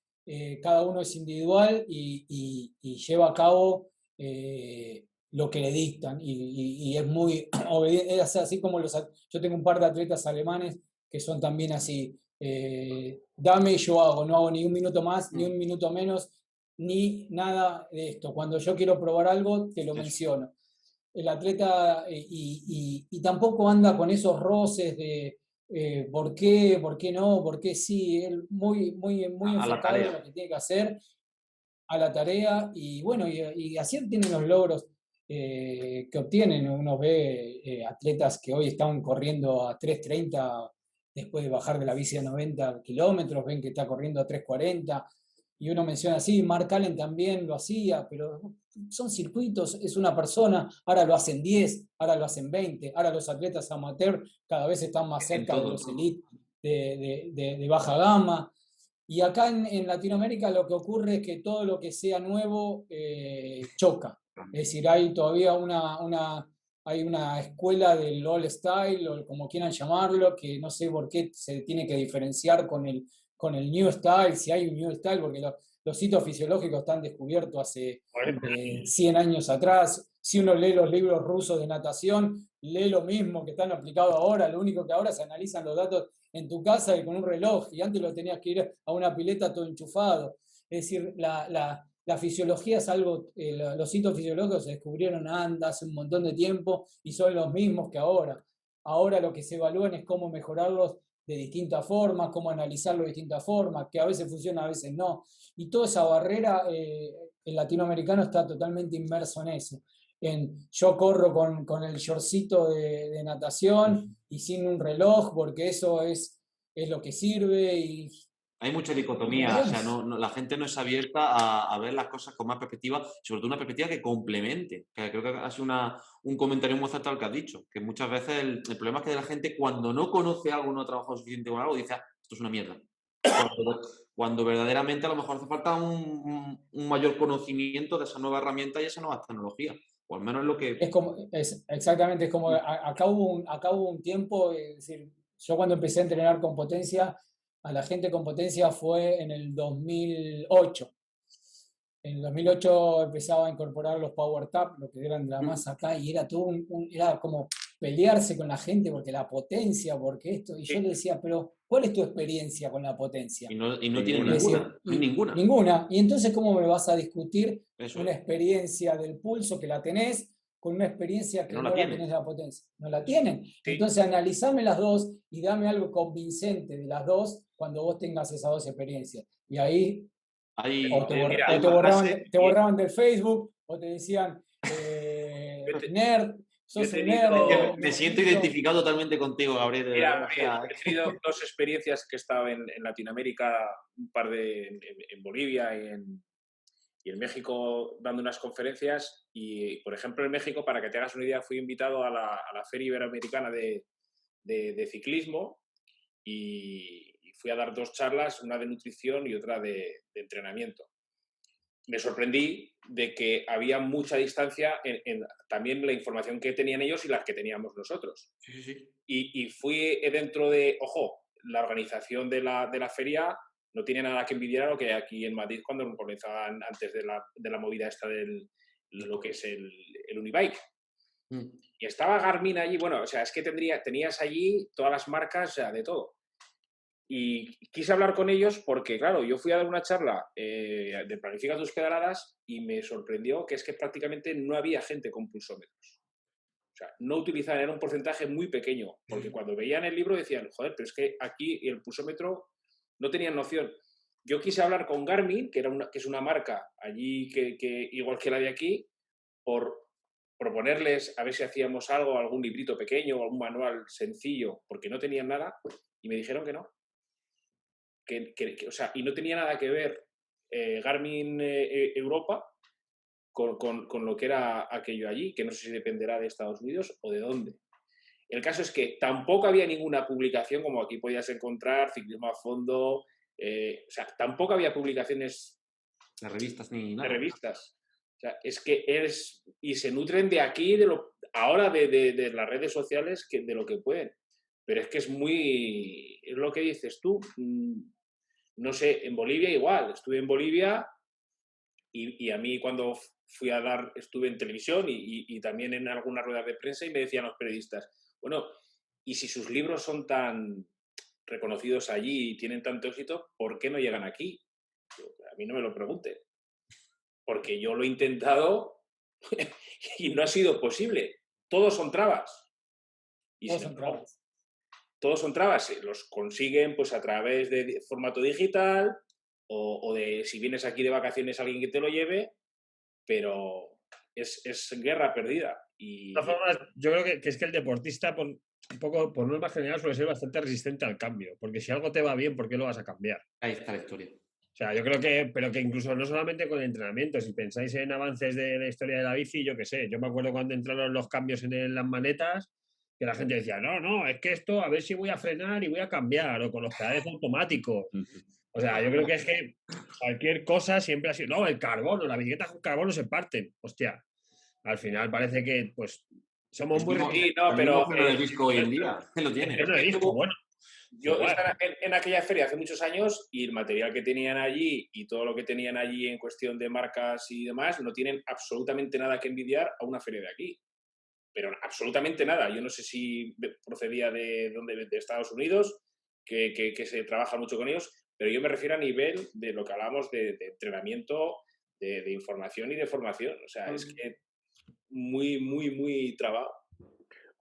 cada uno es individual y lleva a cabo lo que le dictan y es muy obediente, es así como yo tengo un par de atletas alemanes que son también así, dame y yo hago, no hago ni un minuto más, ni un minuto menos, ni nada de esto. Cuando yo quiero probar algo, te lo menciono. El atleta y tampoco anda con esos roces de por qué no, por qué sí, él muy enfocado en lo que tiene que hacer, a la tarea, y bueno, y así tienen los logros que obtienen. Uno ve atletas que hoy están corriendo a 3:30 después de bajar de la bici a 90 kilómetros, ven que está corriendo a 3:40, y uno menciona así, Mark Allen también lo hacía, pero son circuitos, es una persona, ahora lo hacen 10, ahora lo hacen 20, ahora los atletas amateur cada vez están más cerca de los elite de baja gama. Y acá en Latinoamérica lo que ocurre es que todo lo que sea nuevo choca. Es decir, hay todavía hay una escuela del old style, o como quieran llamarlo, que no sé por qué se tiene que diferenciar con el new style, si hay un new style, porque los sitios fisiológicos están descubiertos hace 100 años atrás. Si uno lee los libros rusos de natación, lee lo mismo que están aplicados ahora, lo único que ahora se analizan los datos en tu casa y con un reloj, y antes lo tenías que ir a una pileta todo enchufado. Es decir, la fisiología es algo, los sitios fisiológicos se descubrieron hace un montón de tiempo y son los mismos que ahora. Ahora lo que se evalúan es cómo mejorarlos de distintas formas, cómo analizarlo de distintas formas, que a veces funciona, a veces no. Y toda esa barrera, el latinoamericano está totalmente inmerso en eso. Yo corro con el shortcito de natación y sin un reloj, porque eso es lo que sirve. Y hay mucha dicotomía, o sea, la gente no es abierta a ver las cosas con más perspectiva, sobre todo una perspectiva que complemente. Que creo que ha sido un comentario muy acertado el que has dicho, que muchas veces el problema es que la gente cuando no conoce algo, no ha trabajado suficiente con algo, dice, esto es una mierda. Cuando verdaderamente a lo mejor hace falta un mayor conocimiento de esa nueva herramienta y esa nueva tecnología. O al menos lo que... Exactamente, es como acá hubo un tiempo, es decir, yo cuando empecé a entrenar con potencia, a la gente con potencia fue en el 2008. En el 2008 empezaba a incorporar los Power Tap, lo que eran de la masa acá, y era todo era como pelearse con la gente porque la potencia, porque esto, y yo le decía, pero ¿cuál es tu experiencia con la potencia? Y no tiene ninguna, ninguna. Ninguna. Y entonces, ¿cómo me vas a discutir Eso una experiencia del pulso que la tenés con una experiencia que no la tenés de la potencia? No la tienen. Sí. Entonces, analizame las dos y dame algo convincente de las dos cuando vos tengas esas dos experiencias. Y ahí te borraban del Facebook o te decían nerd. Me siento identificado totalmente contigo, Gabriel. Mira, he tenido dos experiencias que he estado en Latinoamérica, un par en Bolivia y en México dando unas conferencias. Y, por ejemplo, en México, para que te hagas una idea, fui invitado a la Feria Iberoamericana de ciclismo y fui a dar dos charlas, una de nutrición y otra de entrenamiento. Me sorprendí de que había mucha distancia en también la información que tenían ellos y la que teníamos nosotros. Sí. Y fui dentro de, ojo, la organización de la feria no tiene nada que envidiar a lo que hay aquí en Madrid cuando comenzaban antes de la movida esta de lo que es el Unibike. Y estaba Garmin allí, bueno, o sea, es que tenías allí todas las marcas, o sea, de todo. Y quise hablar con ellos porque, claro, yo fui a dar una charla de Planifica tus pedaladas y me sorprendió que es que prácticamente no había gente con pulsómetros. O sea, no utilizaban, era un porcentaje muy pequeño, porque cuando veían el libro decían, joder, pero es que aquí el pulsómetro no tenían noción. Yo quise hablar con Garmin, que es una marca allí que igual que la de aquí, por proponerles a ver si hacíamos algo, algún librito pequeño o algún manual sencillo, porque no tenían nada, y me dijeron que no. O sea, y no tenía nada que ver Garmin Europa con lo que era aquello allí, que no sé si dependerá de Estados Unidos o de dónde. El caso es que tampoco había ninguna publicación, como aquí podías encontrar, Ciclismo a Fondo, o sea, tampoco había publicaciones de revistas ni nada. De revistas. O sea, es que y se nutren de aquí, ahora de las redes sociales, de lo que pueden. Pero es que es lo que dices tú. No sé, en Bolivia igual. Estuve en Bolivia y a mí cuando fui a estuve en televisión y también en algunas ruedas de prensa y me decían los periodistas, bueno, y si sus libros son tan reconocidos allí y tienen tanto éxito, ¿por qué no llegan aquí? A mí no me lo pregunte. Porque yo lo he intentado y no ha sido posible. Todos son trabas. Todos son trabas. Los consiguen pues a través de formato digital o de si vienes aquí de vacaciones alguien que te lo lleve, pero es guerra perdida. De todas formas, yo creo que es que el deportista, un poco por norma general, suele ser bastante resistente al cambio, porque si algo te va bien, ¿por qué lo vas a cambiar? Ahí está la historia. O sea, yo creo pero que incluso no solamente con el entrenamiento, si pensáis en avances de la historia de la bici, yo qué sé, yo me acuerdo cuando entraron los cambios en las manetas, que la gente decía, no, es que esto, a ver si voy a frenar y voy a cambiar, o con los pedales automáticos. O sea, yo creo que es que cualquier cosa siempre ha sido, no, el carbono, las bicicletas con carbono se parten, hostia. Al final parece que pues somos muy... Sí, no, pero el disco hoy en día, ¿qué lo tiene? Freno de disco, bueno. yo Igual. estaba en aquella feria hace muchos años y el material que tenían allí y todo lo que tenían allí en cuestión de marcas y demás no tienen absolutamente nada que envidiar a una feria de aquí. Pero absolutamente nada. Yo no sé si procedía de Estados Unidos, que se trabaja mucho con ellos, pero yo me refiero a nivel de lo que hablábamos de entrenamiento, de información y de formación. O sea, es que muy, muy, muy trabado.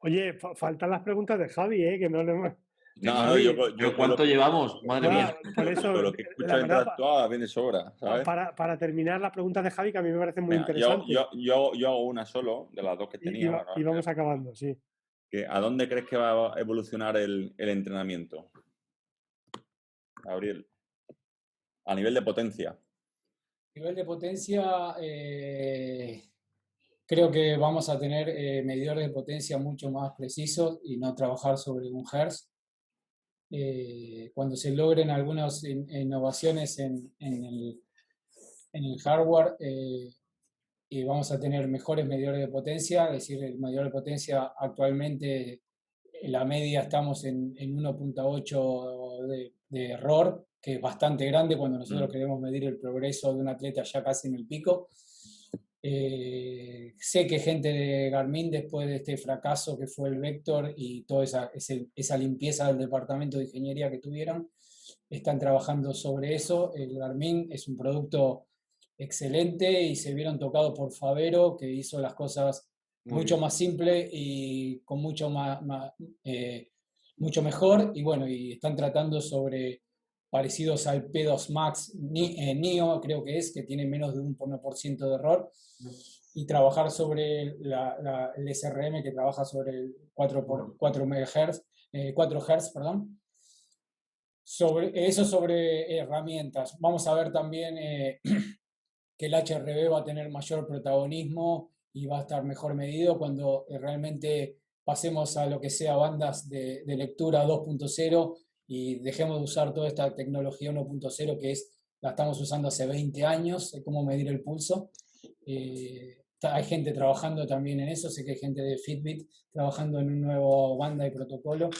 Oye, faltan las preguntas de Javi, que no le hemos... No, Javi, yo ¿cuánto llevamos? Madre mía. Por eso, con lo que la escucha verdad, interactuar viene sobra, ¿sabes? para terminar las preguntas de Javi, que a mí me parecen muy Venga, interesantes. yo hago una solo de las dos que tenía. Bueno, Y vamos acabando, sí. ¿a dónde crees que va a evolucionar el entrenamiento, Gabriel? A nivel de potencia. A nivel de potencia, creo que vamos a tener medidores de potencia mucho más precisos y no trabajar sobre un Hertz. Cuando se logren algunas innovaciones en el hardware, y vamos a tener mejores medidores de potencia, es decir, el medidor de potencia actualmente, en la media estamos en 1.8 de error, que es bastante grande cuando nosotros queremos medir el progreso de un atleta ya casi en el pico. Sé que gente de Garmin, después de este fracaso que fue el Vector y toda esa limpieza del departamento de ingeniería que tuvieron, están trabajando sobre eso. El Garmin es un producto excelente y se vieron tocados por Favero, que hizo las cosas mucho más simples y con mucho mejor. Y bueno, y están tratando sobre parecidos al P2 Max Neo, creo que tiene menos de un 1% de error, y trabajar sobre el SRM, que trabaja sobre el 4 MHz, 4 Hz, perdón. Sobre herramientas. Vamos a ver también que el HRV va a tener mayor protagonismo y va a estar mejor medido cuando realmente pasemos a lo que sea bandas de lectura 2.0 y dejemos de usar toda esta tecnología 1.0 que la estamos usando hace 20 años, cómo medir el pulso. Hay gente trabajando también en eso, sé que hay gente de Fitbit trabajando en un nuevo banda y protocolo.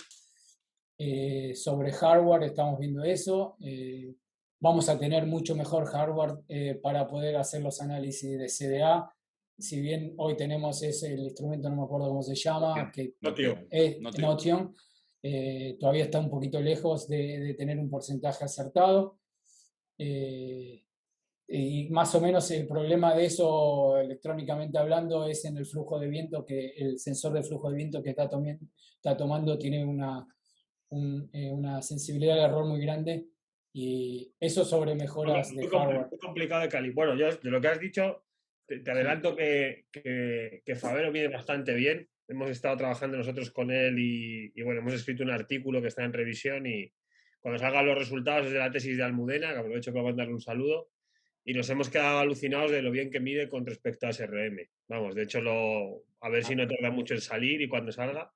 Sobre hardware estamos viendo eso. Vamos a tener mucho mejor hardware para poder hacer los análisis de CDA. Si bien hoy tenemos el instrumento, no me acuerdo cómo se llama, que es Notion, todavía está un poquito lejos de tener un porcentaje acertado. Y más o menos el problema de eso, electrónicamente hablando, es en el flujo de viento, que el sensor de flujo de viento que está tomando tiene una sensibilidad de error muy grande, y eso sobre mejoras de hardware. Muy complicado de calibrar. Bueno, yo de lo que has dicho, te adelanto que Favero viene bastante bien. Hemos estado trabajando nosotros con él y bueno, hemos escrito un artículo que está en revisión y cuando salgan los resultados de la tesis de Almudena, que aprovecho para mandarle un saludo, y nos hemos quedado alucinados de lo bien que mide con respecto a SRM. Vamos, de hecho, a ver si no tarda mucho en salir y cuando salga.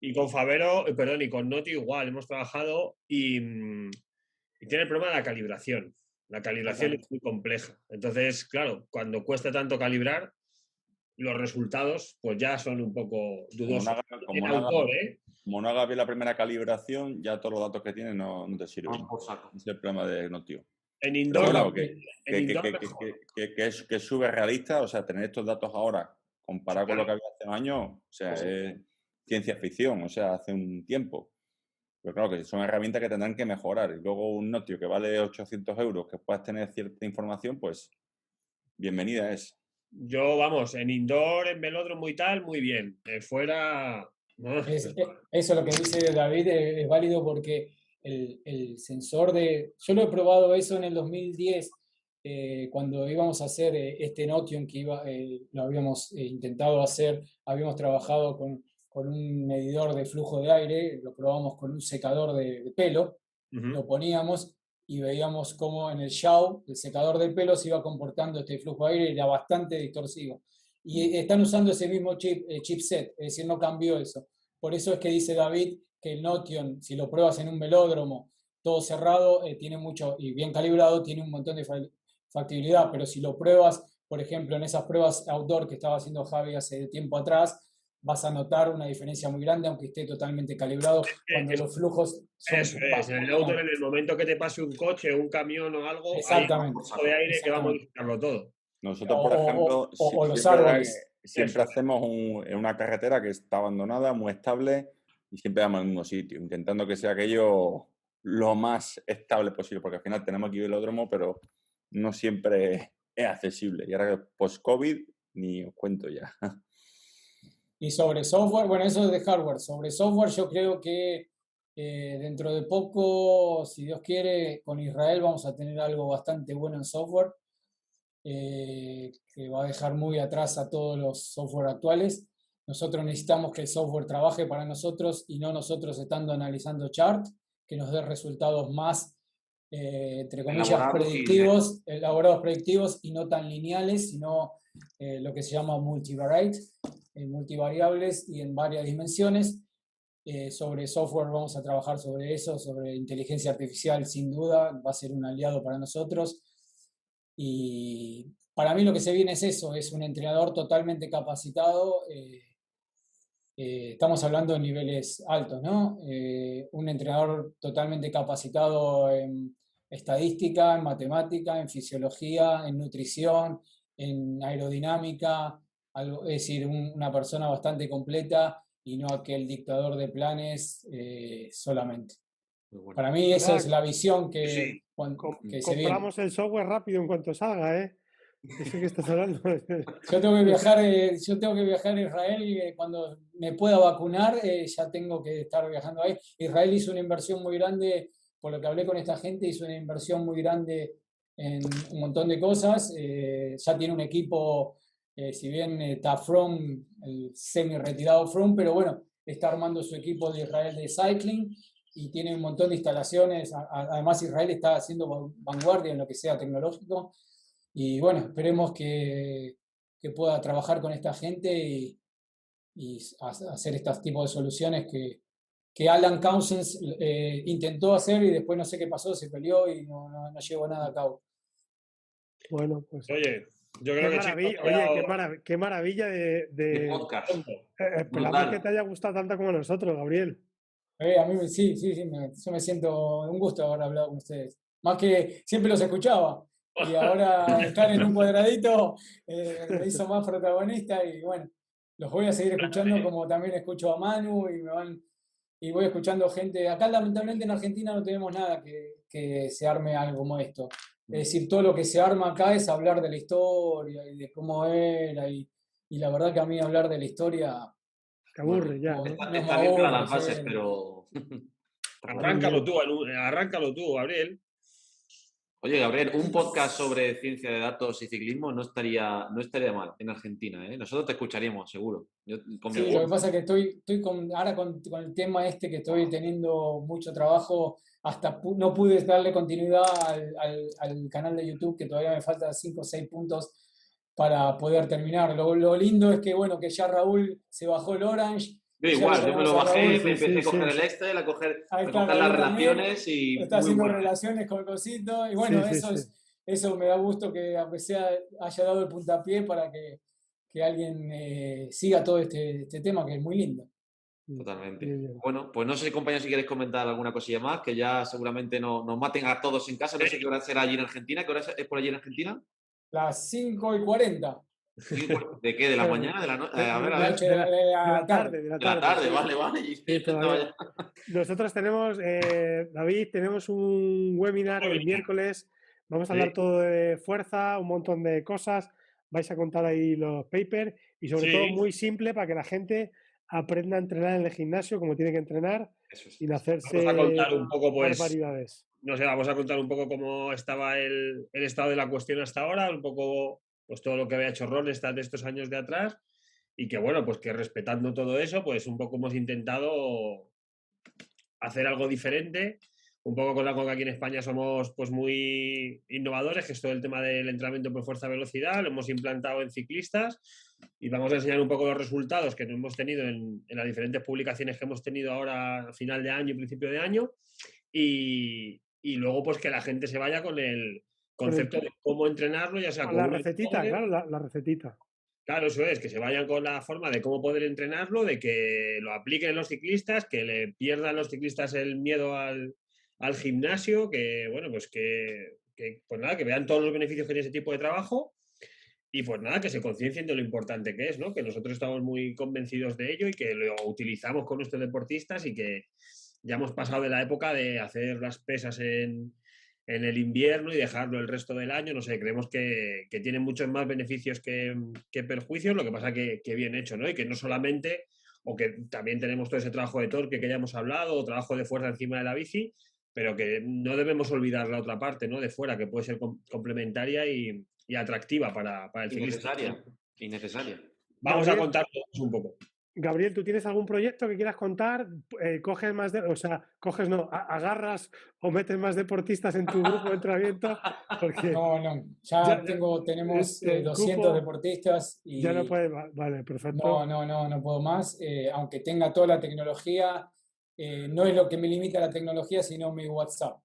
Y con Favero, y con Noti igual, hemos trabajado y tiene el problema de la calibración. La calibración es muy compleja. Entonces, claro, cuando cuesta tanto calibrar, los resultados pues ya son un poco dudosos. Como no haga bien la primera calibración, ya todos los datos que tiene no te sirven. Es el problema de Notio. En indoor, que es súper realista, o sea, tener estos datos ahora comparado con lo que había hace un año, o sea, es ciencia ficción, o sea, hace un tiempo. Pero claro, que son herramientas que tendrán que mejorar. Y luego un Notio que vale 800 euros, que puedas tener cierta información, pues bienvenida es. Yo, vamos, en indoor, en velódromo y tal, muy bien. Fuera... Eso lo que dice David es válido porque el sensor yo lo he probado eso en el 2010, cuando íbamos a hacer este Notion que lo habíamos intentado hacer, habíamos trabajado con un medidor de flujo de aire, lo probamos con un secador de pelo, lo poníamos y veíamos cómo en el show el secador de pelo se iba comportando este flujo de aire y era bastante distorsivo. Y están usando ese mismo chipset, es decir, no cambió eso. Por eso es que dice David que el Notion, si lo pruebas en un velódromo todo cerrado, tiene mucho, y bien calibrado, tiene un montón de factibilidad, pero si lo pruebas, por ejemplo, en esas pruebas outdoor que estaba haciendo Javi hace tiempo atrás, vas a notar una diferencia muy grande, aunque esté totalmente calibrado, cuando los flujos son... Eso es, en el outdoor, en el momento que te pase un coche, un camión o algo, Exactamente. hay un flujo de aire que va a modificarlo todo. Nosotros, por ejemplo, o los siempre, árboles. siempre hacemos en una carretera que está abandonada, muy estable, y siempre vamos al mismo sitio, intentando que sea aquello lo más estable posible, porque al final tenemos aquí velódromo, pero no siempre es accesible. Y ahora post-COVID, ni os cuento ya. Y sobre software, bueno, eso es de hardware. Sobre software yo creo que dentro de poco, si Dios quiere, con Israel vamos a tener algo bastante bueno en software, que va a dejar muy atrás a todos los software actuales. Nosotros necesitamos que el software trabaje para nosotros y no nosotros estando analizando chart, que nos dé resultados más, entre comillas, predictivos, elaborados predictivos y no tan lineales, sino lo que se llama multivariate, multivariables y en varias dimensiones. Sobre software vamos a trabajar sobre eso, sobre inteligencia artificial, sin duda, va a ser un aliado para nosotros. Y para mí lo que se viene es eso, es un entrenador totalmente capacitado. Estamos hablando de niveles altos, ¿no? Un entrenador totalmente capacitado en estadística, en matemática, en fisiología, en nutrición, en aerodinámica, es decir, una persona bastante completa y no aquel dictador de planes solamente. Bueno. Para mí esa es la visión que, sí. que se viene. Compramos el software rápido en cuanto salga, ¿eh? Eso que estás hablando. Yo tengo que viajar a Israel y cuando me pueda vacunar ya tengo que estar viajando ahí. Israel hizo una inversión muy grande, por lo que hablé con esta gente, hizo una inversión muy grande en un montón de cosas. Ya tiene un equipo, si bien está Fromm, el semi-retirado Fromm, pero bueno, está armando su equipo de Israel de cycling y tiene un montón de instalaciones. Además, Israel está haciendo vanguardia en lo que sea tecnológico. Y bueno, esperemos que pueda trabajar con esta gente y hacer estos tipos de soluciones que Alan Cousins intentó hacer y después no sé qué pasó, se peleó y no llevó nada a cabo. Bueno, pues... Oye, yo creo qué maravilla de podcast. Esperamos que te haya gustado tanto como a nosotros, Gabriel. A mí sí, yo me siento un gusto haber hablado con ustedes. Más que siempre los escuchaba. Y ahora estar en un cuadradito me hizo más protagonista y bueno, los voy a seguir escuchando como también escucho a Manu y voy escuchando gente. Acá lamentablemente en Argentina no tenemos nada que se arme algo como esto. Es decir, todo lo que se arma acá es hablar de la historia y de cómo era y la verdad que a mí hablar de la historia... Te aburre ya. Está bien para las bases, pero... Arráncalo tú, Gabriel. Oye, Gabriel, un podcast sobre ciencia de datos y ciclismo no estaría mal en Argentina, ¿eh? Nosotros te escucharíamos, seguro. Sí, lo que pasa es que estoy ahora con el tema este que estoy teniendo mucho trabajo, hasta no pude darle continuidad al canal de YouTube, que todavía me faltan 5 o 6 puntos para poder terminar. Lo lindo es que, bueno, que ya Raúl se bajó el Orange. Yo igual, yo me lo bajé, me empecé a coger el Excel, a coger las relaciones y... Está haciendo relaciones con Cosito y bueno, eso me da gusto que aunque sea haya dado el puntapié para que alguien siga todo este tema que es muy lindo. Totalmente. Bueno, pues no sé, compañeros, si queréis comentar alguna cosilla más, que ya seguramente nos maten a todos en casa. No sé qué hora será allí en Argentina. ¿Qué hora es por allí en Argentina? Las 5:40. ¿De qué? ¿De la mañana? ¿De la noche? A ver. De la tarde. De la tarde, vale. Nosotros tenemos, David, tenemos un webinar el miércoles. Vamos a hablar todo de fuerza, un montón de cosas. Vais a contar ahí los papers y sobre todo muy simple para que la gente aprenda a entrenar en el gimnasio como tiene que entrenar sin hacerse vamos a contar un poco, pues, barbaridades. No sé, vamos a contar un poco cómo estaba el estado de la cuestión hasta ahora, un poco pues todo lo que había hecho Ron de estos años de atrás y que bueno, pues que respetando todo eso, pues un poco hemos intentado hacer algo diferente, un poco con algo que aquí en España somos pues muy innovadores, que es todo el tema del entrenamiento por fuerza-velocidad, lo hemos implantado en ciclistas y vamos a enseñar un poco los resultados que hemos tenido en las diferentes publicaciones que hemos tenido ahora a final de año y principio de año y luego pues que la gente se vaya con concepto de cómo entrenarlo, ya sea con la recetita, claro, la recetita. Claro, eso es, que se vayan con la forma de cómo poder entrenarlo, de que lo apliquen los ciclistas, que le pierdan los ciclistas el miedo al gimnasio, que bueno, pues pues nada, que vean todos los beneficios que tiene ese tipo de trabajo y pues nada, que se conciencien de lo importante que es, ¿no? Que nosotros estamos muy convencidos de ello y que lo utilizamos con nuestros deportistas y que ya hemos pasado de la época de hacer las pesas en el invierno y dejarlo el resto del año. No sé, creemos que tiene muchos más beneficios que perjuicios, lo que pasa que bien hecho, ¿no? Y que no solamente, o que también tenemos todo ese trabajo de torque que ya hemos hablado, o trabajo de fuerza encima de la bici, pero que no debemos olvidar la otra parte, ¿no? De fuera, que puede ser complementaria y atractiva para el ciclista. Innecesaria. Vamos Gabriel, a contarles un poco. Gabriel, ¿tú tienes algún proyecto que quieras contar? ¿Coges más o sea, coges no, agarras o metes más deportistas en tu grupo de entrenamiento? Porque No, ya tenemos 200 deportistas y ya no puede, vale, perfecto. No puedo más, aunque tenga toda la tecnología, no es lo que me limita la tecnología, sino mi WhatsApp.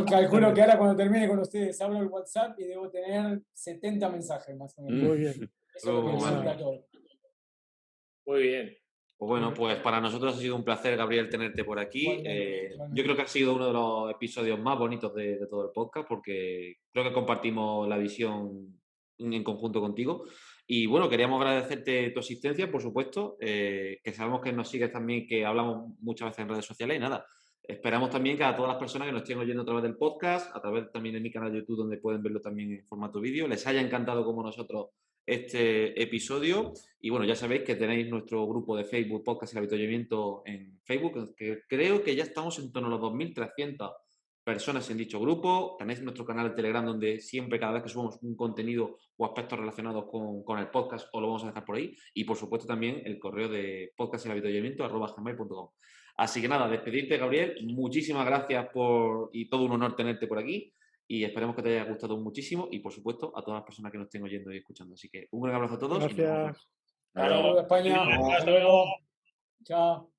Calculo que ahora cuando termine con ustedes abro el WhatsApp y debo tener 70 mensajes más o menos. Muy bien. Eso es lo que me limita todo. Muy bien. Pues bueno, pues para nosotros ha sido un placer, Gabriel, tenerte por aquí. Igualmente. Yo creo que ha sido uno de los episodios más bonitos de todo el podcast porque creo que compartimos la visión en conjunto contigo. Y bueno, queríamos agradecerte tu asistencia, por supuesto, que sabemos que nos sigues también, que hablamos muchas veces en redes sociales y nada. Esperamos también que a todas las personas que nos estén oyendo a través del podcast, a través también de mi canal de YouTube, donde pueden verlo también en formato vídeo, les haya encantado como nosotros este episodio. Y bueno, ya sabéis que tenéis nuestro grupo de Facebook, Podcast y Avituallamiento en Facebook, que creo que ya estamos en torno a los 2.300 personas en dicho grupo. Tenéis nuestro canal de Telegram, donde siempre, cada vez que subamos un contenido o aspectos relacionados con el podcast, os lo vamos a dejar por ahí. Y por supuesto también el correo de podcastivituallamiento@gmail.com. Así que nada, despedirte, Gabriel. Muchísimas gracias y todo un honor tenerte por aquí. Y esperemos que te haya gustado muchísimo y, por supuesto, a todas las personas que nos estén oyendo y escuchando. Así que un gran abrazo a todos. Gracias. Hasta luego, España. Hasta luego. Chao.